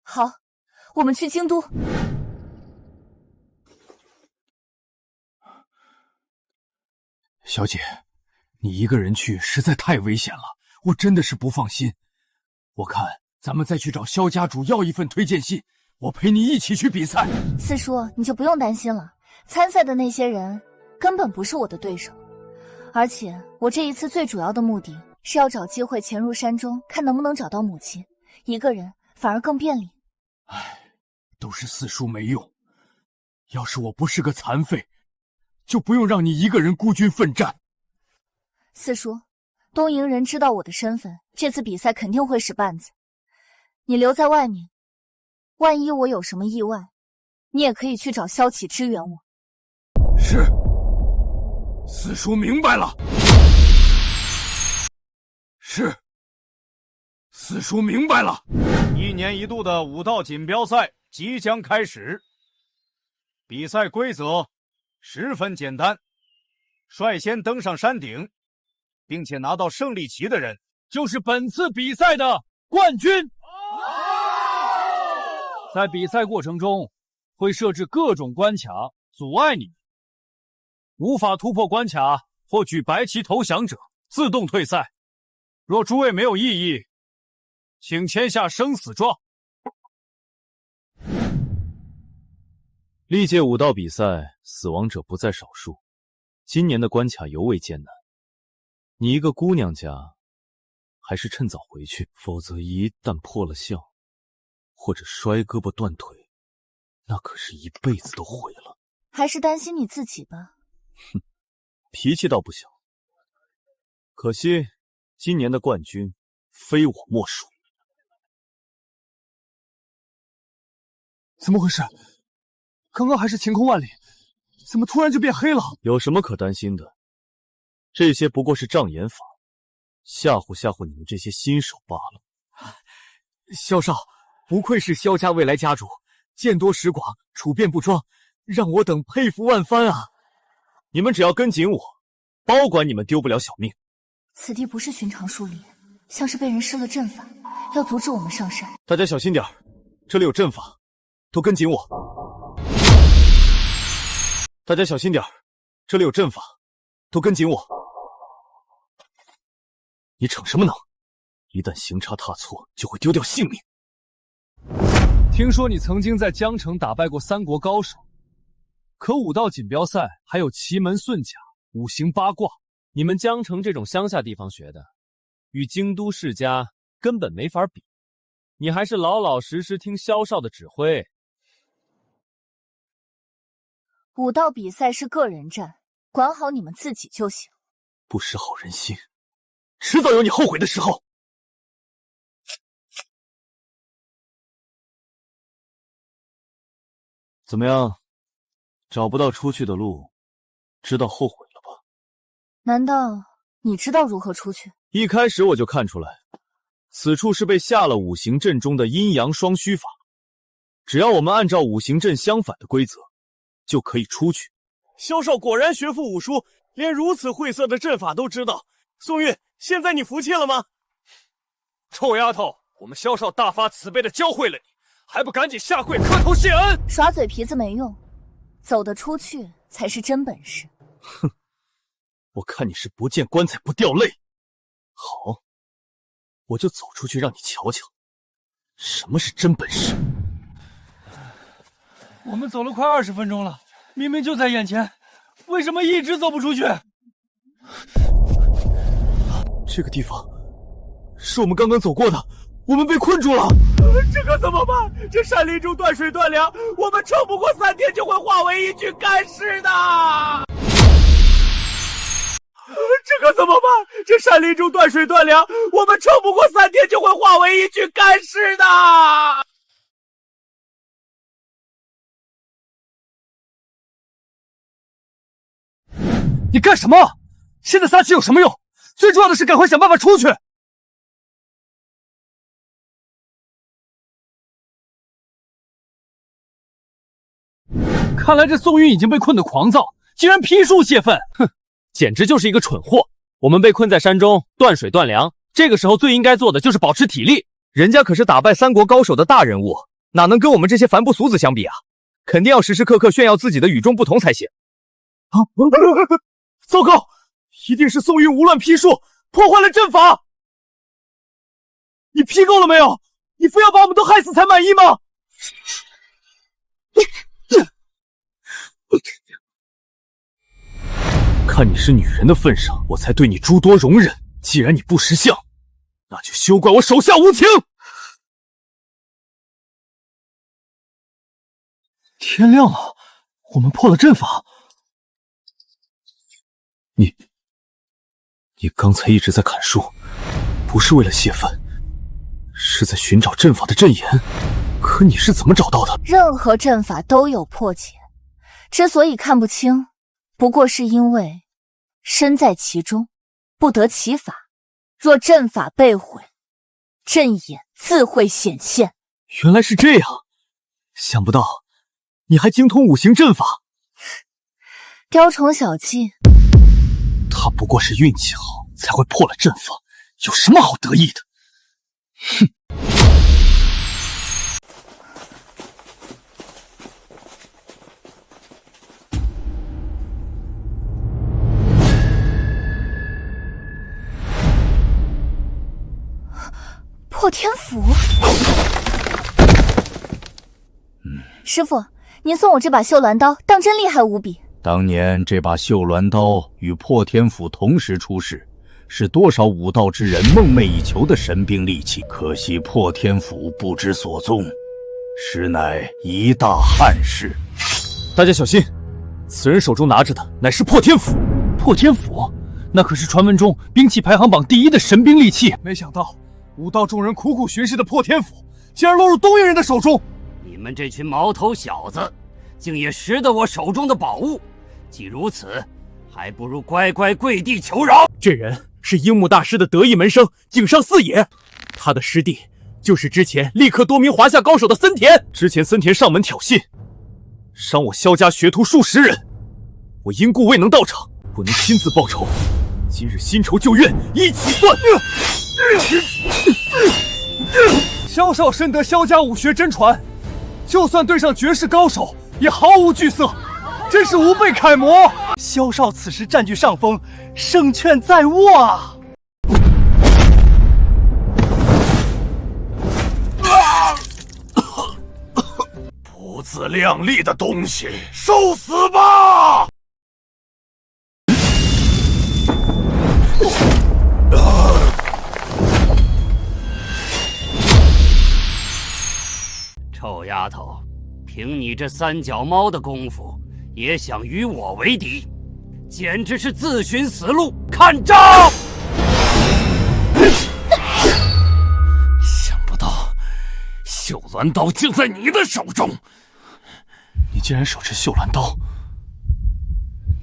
好，我们去京都。小姐，你一个人去实在太危险了，我真的是不放心。我看咱们再去找萧家主要一份推荐信，我陪你一起去比赛。四叔，你就不用担心了，参赛的那些人根本不是我的对手。而且我这一次最主要的目的是要找机会潜入山中，看能不能找到母亲。一个人反而更便利。都是四叔没用。要是我不是个残废，就不用让你一个人孤军奋战。四叔，东瀛人知道我的身份，这次比赛肯定会使绊子。你留在外面，万一我有什么意外，你也可以去找萧启支援我。是，四叔明白了。是，四叔明白了。1年1度的武道锦标赛即将开始。比赛规则十分简单，率先登上山顶，并且拿到胜利旗的人，就是本次比赛的冠军。在比赛过程中，会设置各种关卡，阻碍你们。无法突破关卡或举白旗投降者，自动退赛。若诸位没有异议，请签下生死状。历届武道比赛死亡者不在少数，今年的关卡尤为艰难。你一个姑娘家，还是趁早回去，否则一旦破了相，或者摔胳膊断腿，那可是一辈子都毁了。还是担心你自己吧。哼，脾气倒不小。可惜今年的冠军非我莫属。怎么回事？刚刚还是晴空万里，怎么突然就变黑了？有什么可担心的？这些不过是障眼法，吓唬吓唬你们这些新手罢了。萧少，不愧是萧家未来家主，见多识广，处变不惊，让我等佩服万番啊！你们只要跟紧我，保管你们丢不了小命。此地不是寻常树林，像是被人施了阵法，要阻止我们上山。大家小心点，这里有阵法，都跟紧我。大家小心点，这里有阵法，都跟紧我。你逞什么能？一旦行差踏错，就会丢掉性命。听说你曾经在江城打败过3国高手，可武道锦标赛还有奇门遁甲、五行八卦，你们江城这种乡下地方学的，与京都世家根本没法比。你还是老老实实听萧少的指挥。武道比赛是个人战，管好你们自己就行。不识好人心，迟早有你后悔的时候。怎么样？找不到出去的路，知道后悔了吧？难道你知道如何出去？一开始我就看出来，此处是被下了五行阵中的阴阳双虚法。只要我们按照五行阵相反的规则，就可以出去。萧少果然学富五书，连如此晦涩的阵法都知道。宋韵，现在你服气了吗？臭丫头，我们萧少大发慈悲的教会了你，还不赶紧下跪磕头谢恩？耍嘴皮子没用，走得出去才是真本事。哼，我看你是不见棺材不掉泪。好，我就走出去让你瞧瞧，什么是真本事。我们走了快20分钟了，明明就在眼前，为什么一直走不出去？这个地方是我们刚刚走过的，我们被困住了。这可怎么办？这山林中断水断粮，我们撑不过3天就会化为一具干尸的。这可怎么办？这山林中断水断粮，我们撑不过3天就会化为一具干尸的。你干什么？现在撒气有什么用？最重要的是赶快想办法出去。看来这宋韵已经被困得狂躁，竟然批树泄愤。哼，简直就是一个蠢货。我们被困在山中，断水断粮，这个时候最应该做的就是保持体力。人家可是打败3国高手的大人物，哪能跟我们这些凡夫俗子相比啊？肯定要时时刻刻炫耀自己的与众不同才行。糟糕，一定是宋韵无乱批树，破坏了阵法。你批够了没有？你非要把我们都害死才满意吗？看你是女人的份上，我才对你诸多容忍。既然你不识相，那就休怪我手下无情。天亮了，我们破了阵法。你刚才一直在砍树，不是为了泄愤，是在寻找阵法的阵眼。可你是怎么找到的？任何阵法都有破解，之所以看不清，不过是因为身在其中，不得其法。若阵法被毁，阵眼自会显现。原来是这样，想不到你还精通5行阵法。雕虫小技。他不过是运气好才会破了阵法，有什么好得意的？哼！破天斧。师傅，您送我这把绣鸾刀，当真厉害无比。当年这把绣鸾刀与破天斧同时出世，是多少武道之人梦寐以求的神兵利器。可惜破天斧不知所踪，实乃一大憾事。大家小心，此人手中拿着的乃是破天斧。破天斧，那可是传闻中兵器排行榜第1的神兵利器。没想到武道众人苦苦寻师的破天斧，竟然落入东瀛人的手中。你们这群毛头小子，竟也识得我手中的宝物。既如此，还不如乖乖跪地求饶。这人是樱木大师的得意门生井上四野，他的师弟就是之前力克多名华夏高手的森田。之前森田上门挑衅，伤我萧家学徒数10人，我因故未能到场，不能亲自报仇。今日新仇旧怨一起算。萧少深得萧家武学真传，就算对上绝世高手，也毫无惧色。真是吾辈楷模。萧少此时占据上风，胜券在握啊！不自量力的东西，受死吧！臭丫头，凭你这3脚猫的功夫，也想与我为敌，简直是自寻死路！看招！想不到绣鸾刀竟在你的手中！你竟然手持绣鸾刀，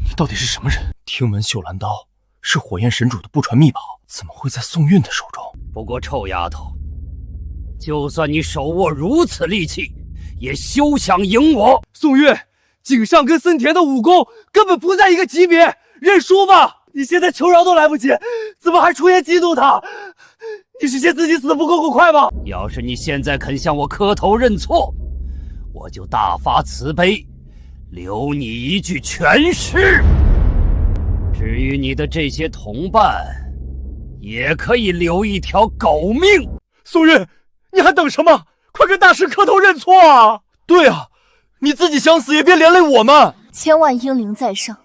你到底是什么人？听闻绣鸾刀是火焰神主的不传秘宝，怎么会在宋韵的手中？不过臭丫头，就算你手握如此利器，也休想赢我！宋韵，井上跟森田的武功根本不在一个级别，认输吧！你现在求饶都来不及，怎么还出言激怒他？你是嫌自己死的不够快吗？要是你现在肯向我磕头认错，我就大发慈悲，留你一具全尸。至于你的这些同伴，也可以留一条狗命。宋韵，你还等什么？快跟大师磕头认错啊！对啊，你自己想死也别连累我们。千万英灵在上，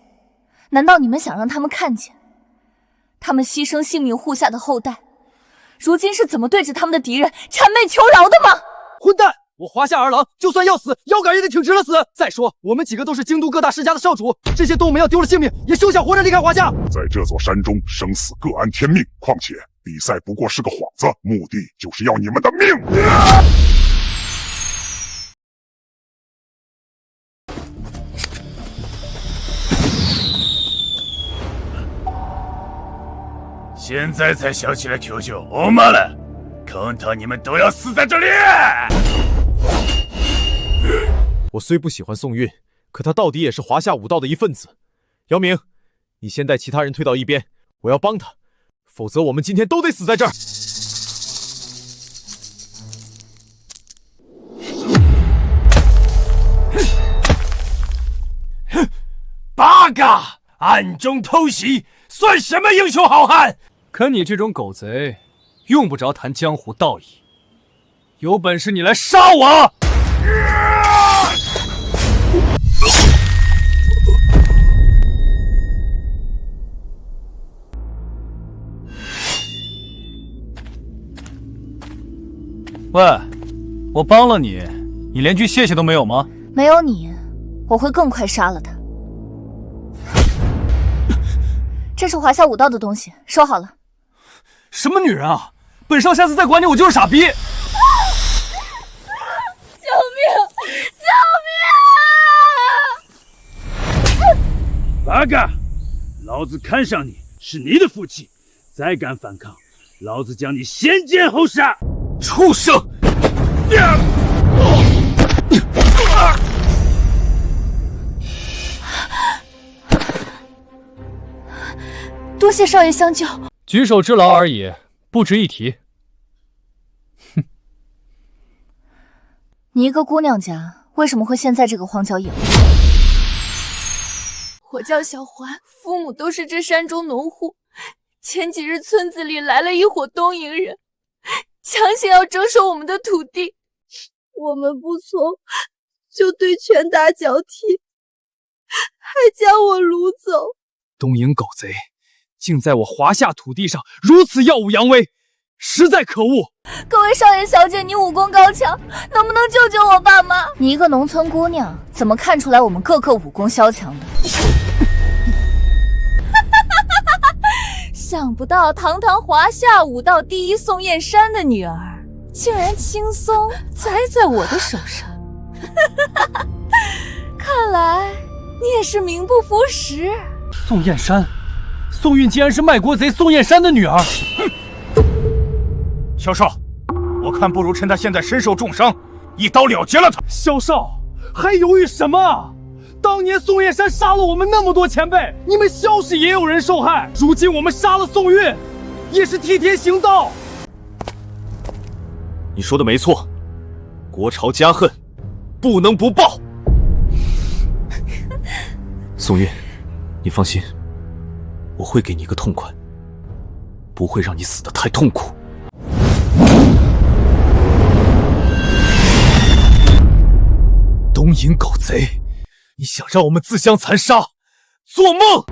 难道你们想让他们看见他们牺牲性命护下的后代，如今是怎么对着他们的敌人谄媚求饶的吗？混蛋！我华夏二郎就算要死，腰杆也得挺直了死。再说，我们几个都是京都各大世家的少主，这些动物们要丢了性命，也休想活着离开华夏。在这座山中，生死各安天命。况且比赛不过是个幌子，目的就是要你们的命。现在才想起来求救欧妈了，看他你们都要死在这里！我虽不喜欢宋韵，可他到底也是华夏武道的一份子。姚明，你先带其他人退到一边，我要帮他，否则我们今天都得死在这儿。八嘎！暗中偷袭，算什么英雄好汉？可你这种狗贼，用不着谈江湖道义。有本事你来杀我！喂，我帮了你，你连句谢谢都没有吗？没有你，我会更快杀了他。这是华夏武道的东西，收好了。什么女人啊！本少下次再管你，我就是傻逼！救命！救命！八嘎！老子看上你是你的福气，再敢反抗，老子将你先奸后杀！畜生！多谢少爷相救，举手之劳而已，不值一提。哼，你一个姑娘家，为什么会陷在这个荒郊野外？我叫小环，父母都是这山中农户。前几日村子里来了一伙东瀛人，强行要征收我们的土地，我们不从，就对拳打脚踢，还将我掳走。东瀛狗贼！竟在我华夏土地上如此耀武扬威，实在可恶！各位少爷小姐，你武功高强，能不能救救我爸妈？你一个农村姑娘，怎么看出来我们个个武功萧强的？想不到堂堂华夏武道第一宋燕山的女儿，竟然轻松栽在我的手上。看来你也是名不副实。宋燕山。宋韵竟然是卖国贼宋燕山的女儿！萧少，我看不如趁他现在身受重伤，一刀了结了他。萧少，还犹豫什么？当年宋燕山杀了我们那么多前辈，你们萧氏也有人受害。如今我们杀了宋韵，也是替天行道。你说的没错，国仇家恨，不能不报。宋韵，你放心。我会给你一个痛快，不会让你死得太痛苦。东瀛狗贼，你想让我们自相残杀？做梦！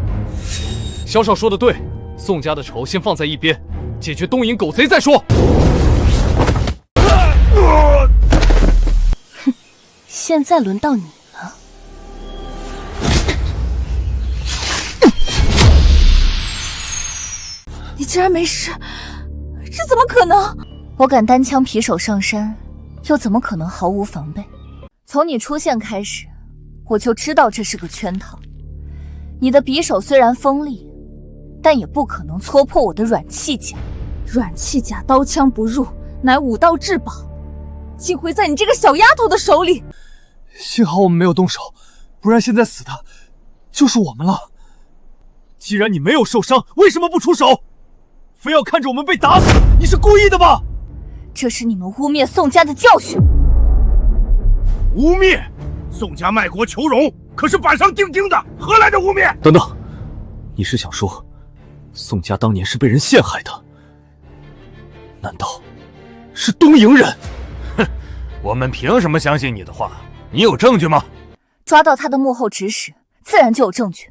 萧少说的对，宋家的仇先放在一边，解决东瀛狗贼再说。哼，现在轮到你。你竟然没事，这怎么可能？我敢单枪匹手上山，又怎么可能毫无防备？从你出现开始，我就知道这是个圈套。你的匕首虽然锋利，但也不可能戳破我的软气甲。软气甲刀枪不入，乃武道至宝，竟会在你这个小丫头的手里。幸好我们没有动手，不然现在死的就是我们了。既然你没有受伤，为什么不出手？非要看着我们被打死，你是故意的吧？这是你们污蔑宋家的教训。污蔑？宋家卖国求荣，可是板上钉钉的，何来的污蔑？等等，你是想说，宋家当年是被人陷害的？难道是东瀛人？哼，我们凭什么相信你的话？你有证据吗？抓到他的幕后指使，自然就有证据。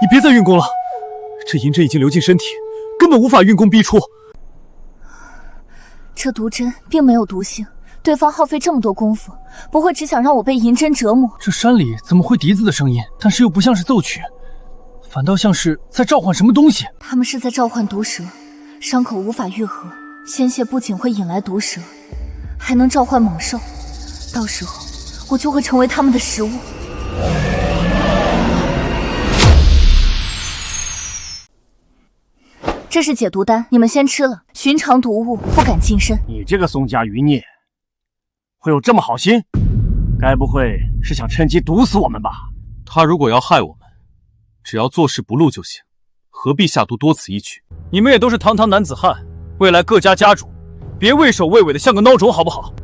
你别再运功了，这银针已经流进身体，根本无法运功逼出。这毒针并没有毒性，对方耗费这么多功夫，不会只想让我被银针折磨。这山里怎么会笛子的声音？但是又不像是奏曲，反倒像是在召唤什么东西。他们是在召唤毒蛇，伤口无法愈合，鲜血不仅会引来毒蛇，还能召唤猛兽，到时候我就会成为他们的食物。这是解毒丹，你们先吃了，寻常毒物不敢近身。你这个宋家余孽，会有这么好心？该不会是想趁机毒死我们吧？他如果要害我们，只要做事不露就行，何必下毒多此一举？你们也都是堂堂男子汉，未来各家家主，别畏首畏尾的像个孬种好不好？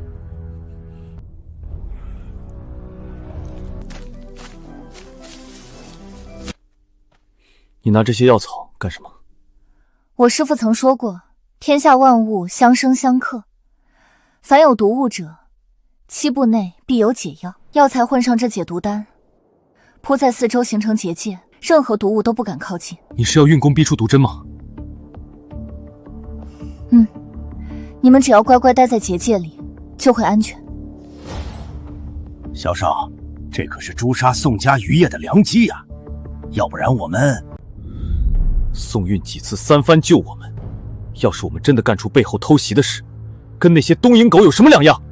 你拿这些药草干什么？我师父曾说过，天下万物相生相克，凡有毒物者，7步内必有解药。药材混上这解毒丹，铺在四周形成结界，任何毒物都不敢靠近。你是要运功逼出毒针吗？你们只要乖乖待在结界里，就会安全。小少，这可是诛杀宋家余孽的良机呀！要不然我们……宋运几次三番救我们，要是我们真的干出背后偷袭的事，跟那些东瀛狗有什么两样？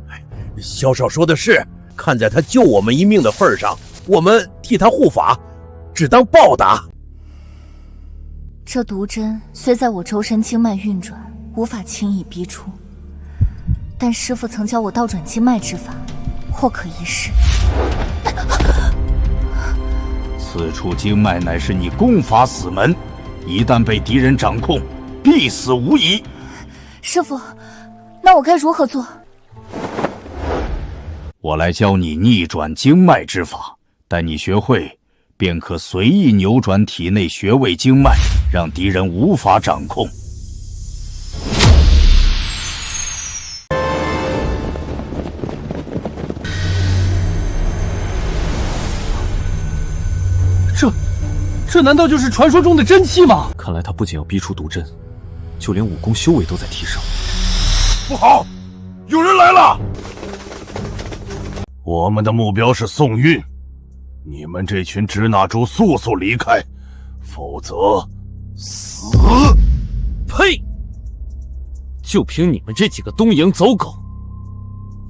萧少说的是，看在他救我们一命的份上，我们替他护法，只当报答。这毒针虽在我周身经脉运转，无法轻易逼出，但师父曾教我倒转经脉之法，或可一试。此处经脉乃是你功法死门，一旦被敌人掌控，必死无疑。师父，那我该如何做？我来教你逆转经脉之法，待你学会，便可随意扭转体内穴位经脉，让敌人无法掌控。这难道就是传说中的真气吗？看来他不仅要逼出毒针，就连武功修为都在提升。不好，有人来了！我们的目标是宋运，你们这群支那猪速速离开，否则死！呸！就凭你们这几个东瀛走狗，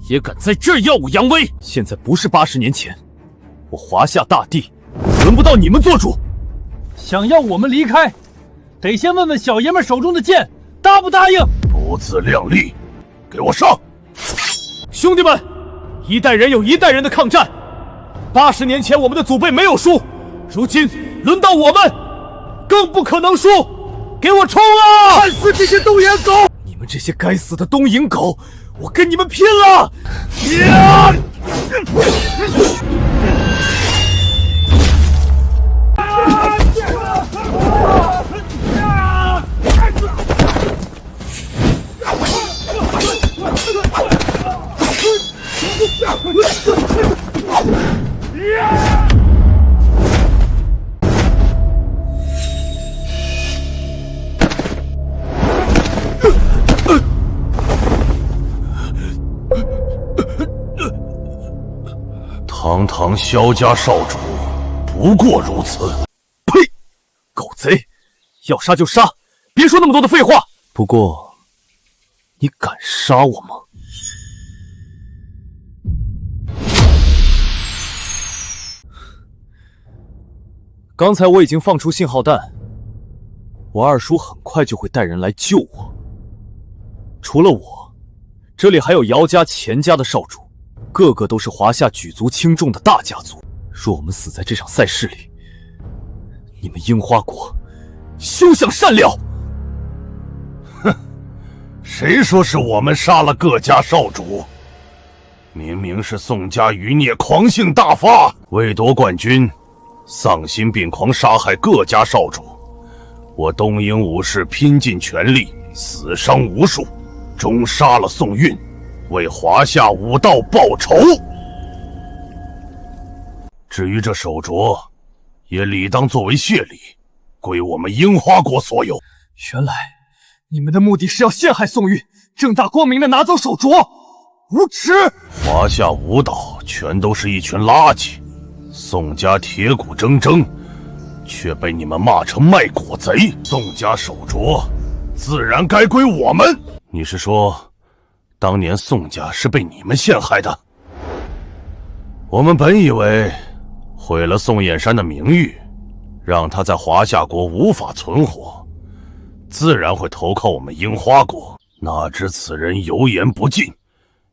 也敢在这儿耀武扬威？现在不是80年前，我华夏大地轮不到你们做主。想要我们离开，得先问问小爷们手中的剑答不答应。不自量力，给我上！兄弟们，一代人有一代人的抗战，80年前我们的祖辈没有输，如今轮到我们，更不可能输！给我冲啊！看死这些东瀛狗！你们这些该死的东瀛狗，我跟你们拼了！堂堂萧家少主，不过如此。呸！狗贼，要杀就杀，别说那么多的废话。不过，你敢杀我吗？刚才我已经放出信号弹，我二叔很快就会带人来救我。除了我，这里还有姚家、钱家的少主，个个都是华夏举足轻重的大家族。若我们死在这场赛事里，你们樱花国休想善了！哼，谁说是我们杀了各家少主？明明是宋家余孽狂性大发，为夺冠军，丧心病狂杀害各家少主。我东瀛武士拼尽全力，死伤无数，终杀了宋运，为华夏武道报仇。至于这手镯，也理当作为谢礼，归我们樱花国所有。原来你们的目的是要陷害宋运，正大光明的拿走手镯，无耻！华夏武道全都是一群垃圾，宋家铁骨铮铮，却被你们骂成卖国贼。宋家手镯自然该归我们。你是说，当年宋家是被你们陷害的？我们本以为毁了宋燕山的名誉，让他在华夏国无法存活，自然会投靠我们樱花国。哪知此人油盐不进，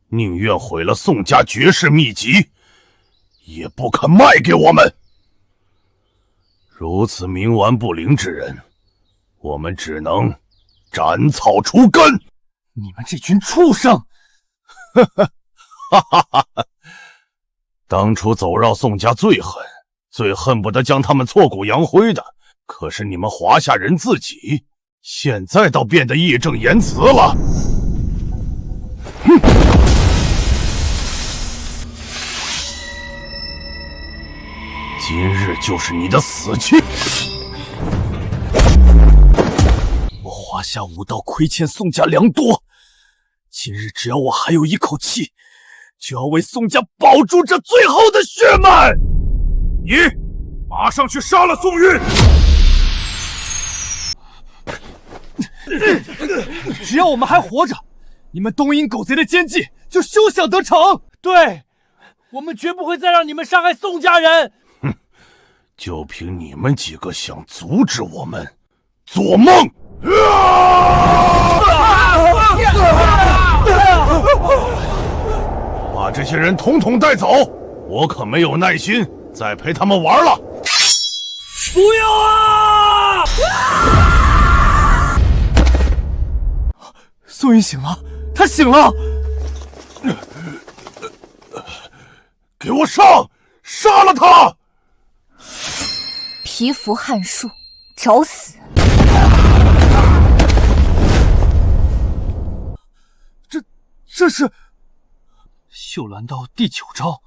宁愿毁了宋家绝世秘籍，也不肯卖给我们。如此冥顽不灵之人，我们只能斩草除根。你们这群畜生！哈哈哈哈！当初走绕宋家最狠，最恨不得将他们挫骨扬灰的，可是你们华夏人自己，现在倒变得义正言辞了。哼！今日就是你的死期！我华夏武道亏欠宋家良多，今日只要我还有一口气，就要为宋家保住这最后的血脉。你马上去杀了宋运！只要我们还活着，你们东瀛狗贼的奸计就休想得逞。对，我们绝不会再让你们伤害宋家人。哼，就凭你们几个想阻止我们，做梦！把这些人统统带走，我可没有耐心再陪他们玩了。不要啊！宋云醒了，他醒了！给我上，杀了他！蚍蜉撼树，找死！这是绣鸾刀第9招，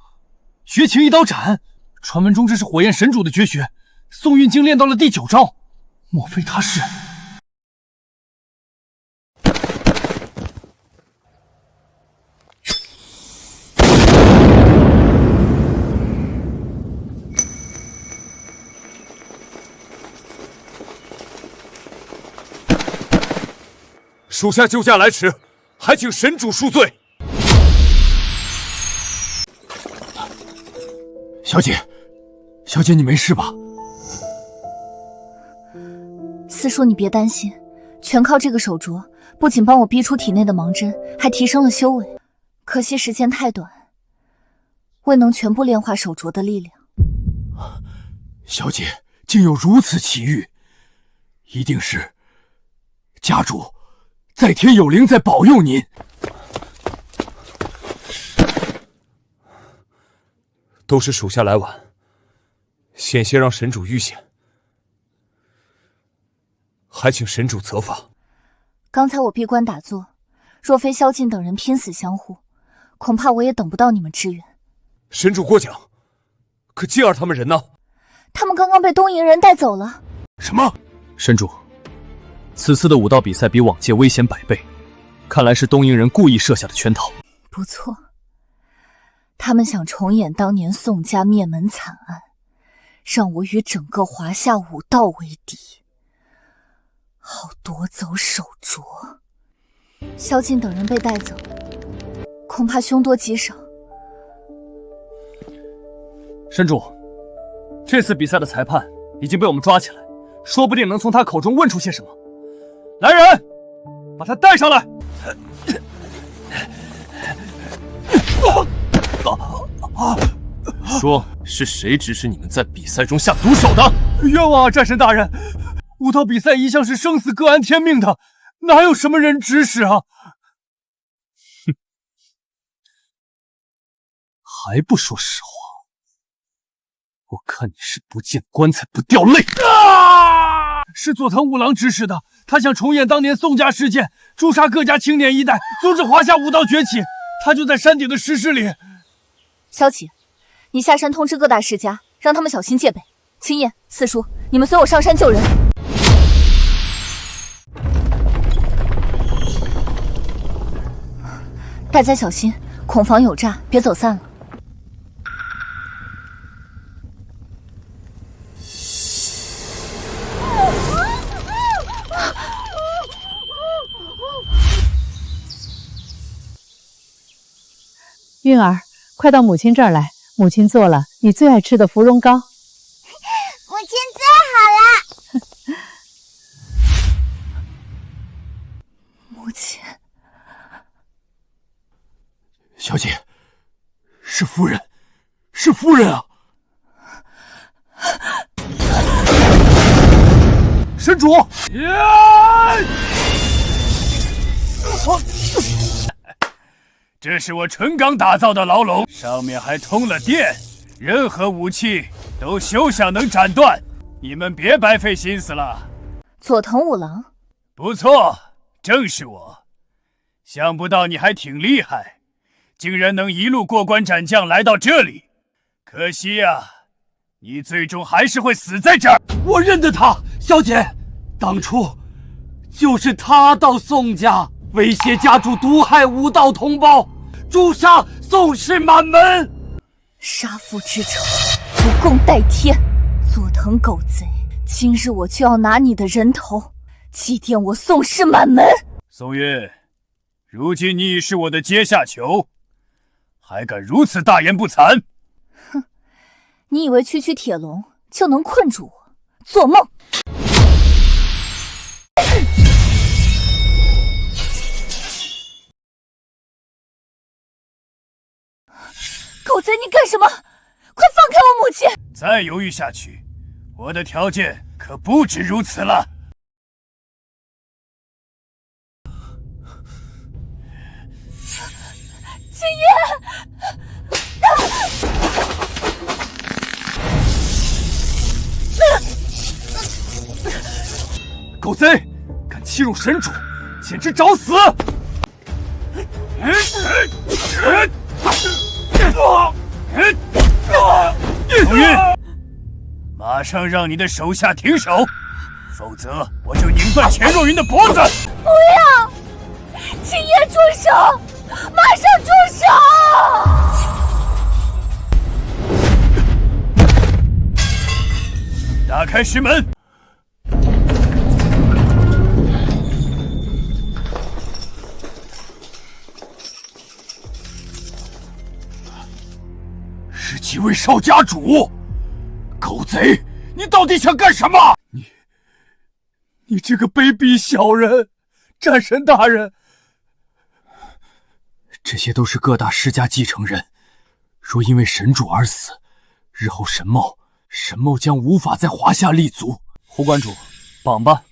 绝情一刀斩。传闻中这是火焰神主的绝学，宋运竟练到了第9招，莫非他是？属下救驾来迟，还请神主恕罪。小姐，小姐，你没事吧？四叔，你别担心，全靠这个手镯，不仅帮我逼出体内的盲针，还提升了修为。可惜时间太短，未能全部炼化手镯的力量。小姐竟有如此奇遇，一定是家主在天有灵在保佑您。都是属下来晚，险些让神主遇险，还请神主责罚。刚才我闭关打坐，若非萧劲等人拼死相护，恐怕我也等不到你们支援。神主过奖，可静儿他们人呢？他们刚刚被东瀛人带走了。什么？神主，此次的武道比赛比往届危险100倍，看来是东瀛人故意设下的圈套。不错，他们想重演当年宋家灭门惨案，让我与整个华夏武道为敌，好夺走手镯。萧劲等人被带走，恐怕凶多吉少。神主，这次比赛的裁判已经被我们抓起来，说不定能从他口中问出些什么。来人，把他带上来！说是谁指使你们在比赛中下毒手的？冤枉啊，战神大人！武道比赛一向是生死各安天命的，哪有什么人指使啊？还不说实话？我看你是不见棺材不掉泪。是佐藤五郎指使的，他想重演当年宋家事件，诛杀各家青年一代，阻止华夏武道崛起。他就在山顶的石室里。萧启，你下山通知各大世家，让他们小心戒备。青叶、四叔，你们随我上山救人。大家小心，恐防有诈，别走散了。韵儿，快到母亲这儿来，母亲做了你最爱吃的芙蓉糕。母亲最好了。母亲，小姐，是夫人，是夫人啊！神主，这是我纯钢打造的牢笼，上面还通了电，任何武器都休想能斩断。你们别白费心思了。佐藤五郎，不错，正是我。想不到你还挺厉害，竟然能一路过关斩将来到这里。可惜呀，你最终还是会死在这儿。我认得他，小姐，当初就是他到宋家威胁家主毒害武道同胞，诛杀宋氏满门。杀父之仇，不共戴天。佐藤狗贼，今日我就要拿你的人头祭奠我宋氏满门。宋月，如今你已是我的阶下囚，还敢如此大言不惭？哼，你以为区区铁笼就能困住我？做梦！狗贼，你干什么？快放开我母亲！再犹豫下去，我的条件可不止如此了。青叶，狗贼，敢欺辱神主，简直找死！红云，马上让你的手下停手，否则我就拧断钱若云的脖子！不要！青叶，住手！马上住手！打开石门！是几位少家主？狗贼，你到底想干什么？你这个卑鄙小人！战神大人，这些都是各大世家继承人，若因为神主而死，日后神茂将无法在华夏立足。胡馆主，绑吧。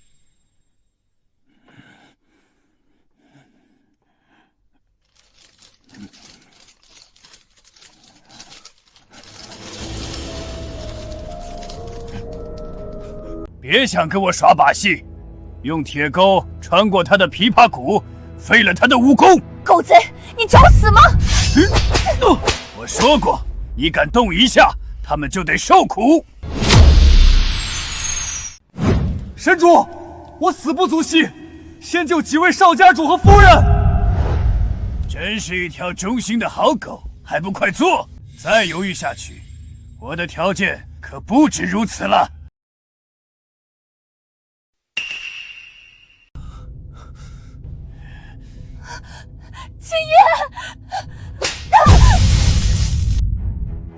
别想跟我耍把戏，用铁钩穿过他的琵琶骨，废了他的武功。狗贼，你找死吗？我说过，你敢动一下，他们就得受苦。神主，我死不足惜，先救几位少家主和夫人。真是一条忠心的好狗，还不快做！再犹豫下去，我的条件可不止如此了。青叶，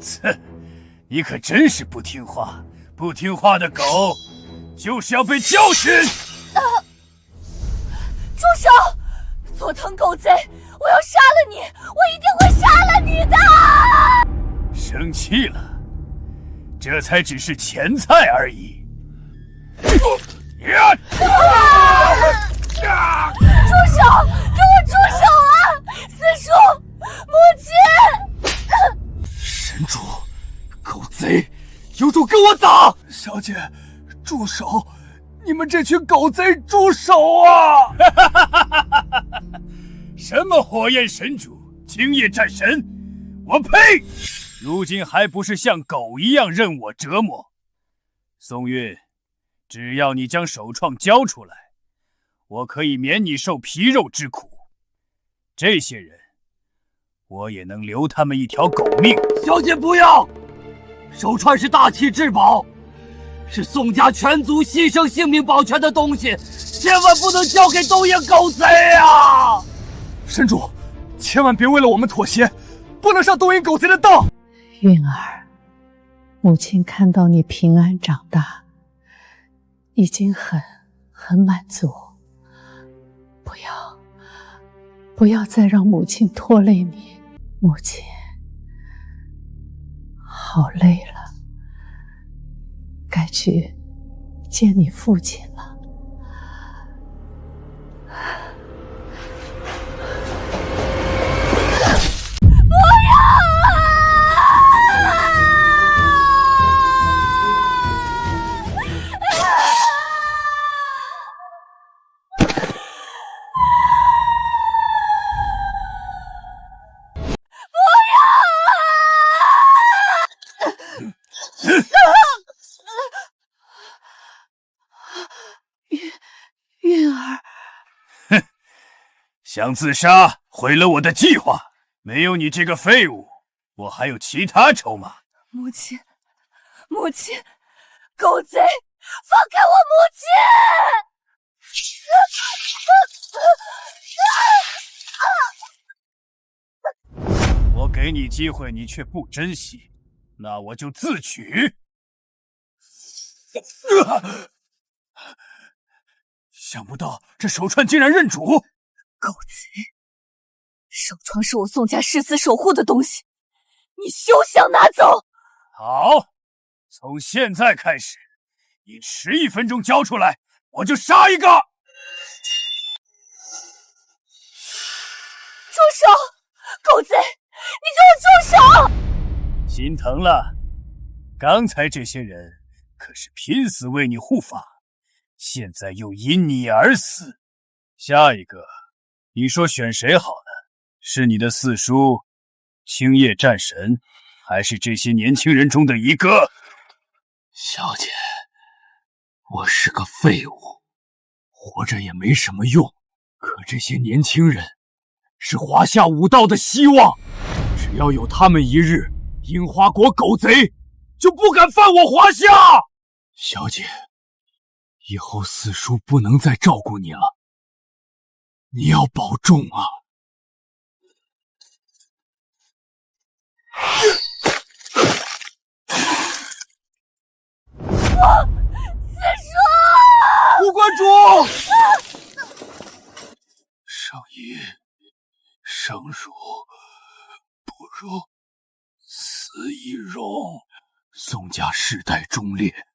切，你可真是不听话！不听话的狗，就是要被教训！住手！佐藤狗贼，我要杀了你！我一定会杀了你的！生气了？这才只是前菜而已。住手！给我住手啊！四叔，母亲！我打！小姐，住手！你们这群狗贼，住手啊！什么火焰神主、青叶战神，我呸！如今还不是像狗一样任我折磨？宋韵，只要你将首创交出来，我可以免你受皮肉之苦。这些人，我也能留他们一条狗命。小姐不要！手串是大气至宝，是宋家全族牺牲性命保全的东西，千万不能交给东野狗贼啊！神主，千万别为了我们妥协，不能上东野狗贼的当。韵儿，母亲看到你平安长大，已经很满足。不要再让母亲拖累你，母亲好累了，该去见你父亲了。不要韵儿，想自杀，毁了我的计划。没有你这个废物，我还有其他筹码。母亲，母亲，狗贼，放开我母亲！我给你机会，你却不珍惜，那我就自取。想不到这手串竟然认主！狗贼！手串是我宋家誓死守护的东西，你休想拿走！好，从现在开始，你迟1分钟交出来，我就杀一个！住手！狗贼，你给我住手！心疼了，刚才这些人可是拼死为你护法，现在又因你而死。下一个，你说选谁好呢？是你的四叔青叶战神，还是这些年轻人中的一个？小姐，我是个废物，活着也没什么用。可这些年轻人是华夏武道的希望，只要有他们一日，樱花国狗贼就不敢犯我华夏。小姐，以后四叔不能再照顾你了，你要保重啊！四叔，副馆主，圣医生乳不如死亦荣。宋家世代忠烈，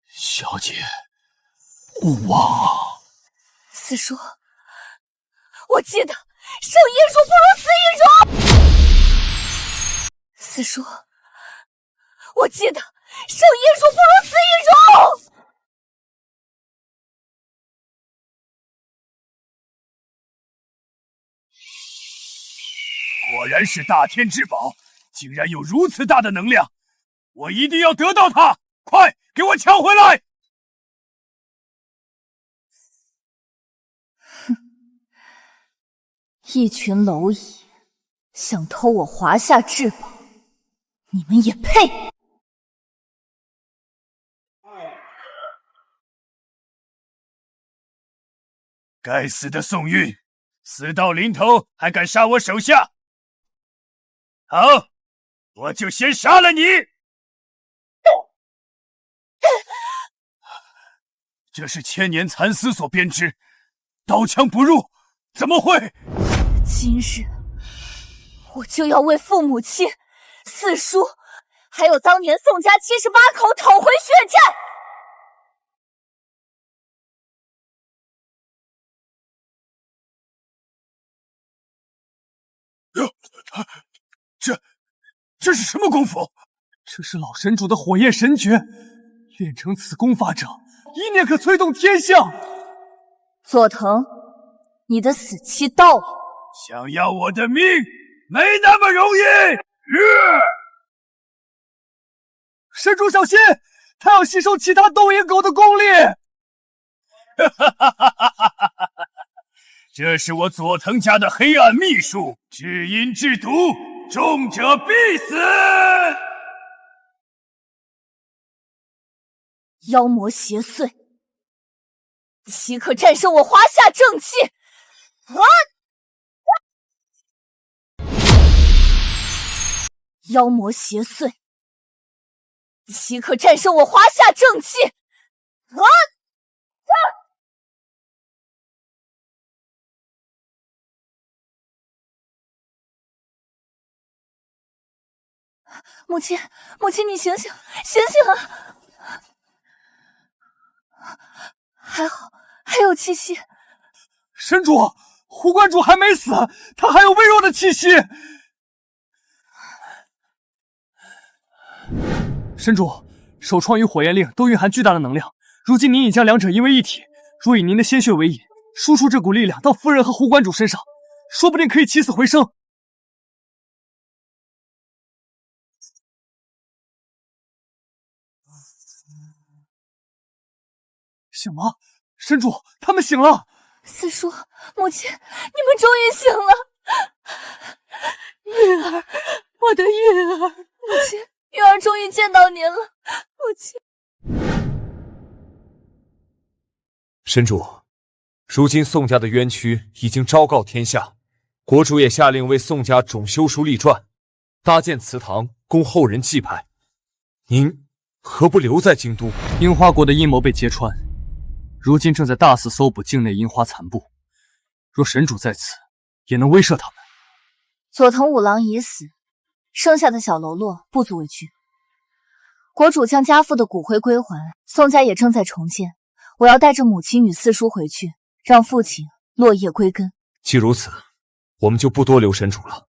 小姐勿忘啊！四叔，我记得生亦荣不如死亦荣。四叔，我记得生亦荣不如死亦荣。果然是大天之宝，竟然有如此大的能量，我一定要得到它！快给我抢回来！一群蝼蚁，想偷我华夏至宝，你们也配！该死的宋韵，死到临头还敢杀我手下！好，我就先杀了你！这是千年蚕丝所编织，刀枪不入，怎么会？今日我就要为父母亲、四叔，还有当年宋家78口讨回血债！这是什么功夫？这是老神主的火焰神诀，练成此功法者，一念可催动天象。佐藤，你的死期到了。想要我的命，没那么容易。神主小心，他要吸收其他斗鹰狗的功力。这是我佐藤家的黑暗秘术，至阴至毒，中者必死。妖魔邪祟，岂可战胜我华夏正气？妖魔邪祟，岂可战胜我华夏正气？母亲，母亲，你醒醒，醒醒啊！还好，还有气息。神主，胡关主还没死，他还有微弱的气息。神主，首创与火焰令都蕴含巨大的能量，如今您已将两者引为一体，若以您的鲜血为引，输出这股力量到夫人和胡关主身上，说不定可以起死回生。醒了，神主，他们醒了。四叔，母亲，你们终于醒了。玉儿，我的玉儿，母亲，玉儿终于见到您了，母亲。神主，如今宋家的冤屈已经昭告天下，国主也下令为宋家总修书立传，搭建祠堂供后人祭拜。您何不留在京都？樱花国的阴谋被揭穿，如今正在大肆搜捕境内樱花残部，若神主在此，也能威慑他们。佐藤五郎已死，剩下的小喽啰不足为惧。国主将家父的骨灰归还，宋家也正在重建。我要带着母亲与四叔回去，让父亲落叶归根。既如此，我们就不多留神主了。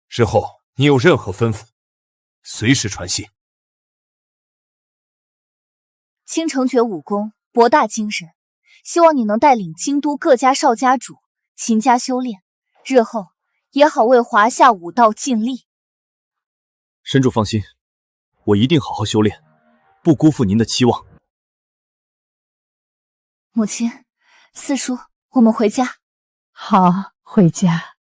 日后你有任何吩咐，随时传信。倾城诀武功博大精深，希望你能带领京都各家少家主勤加修炼，日后也好为华夏武道尽力。神主放心，我一定好好修炼，不辜负您的期望。母亲，四叔，我们回家。好，回家。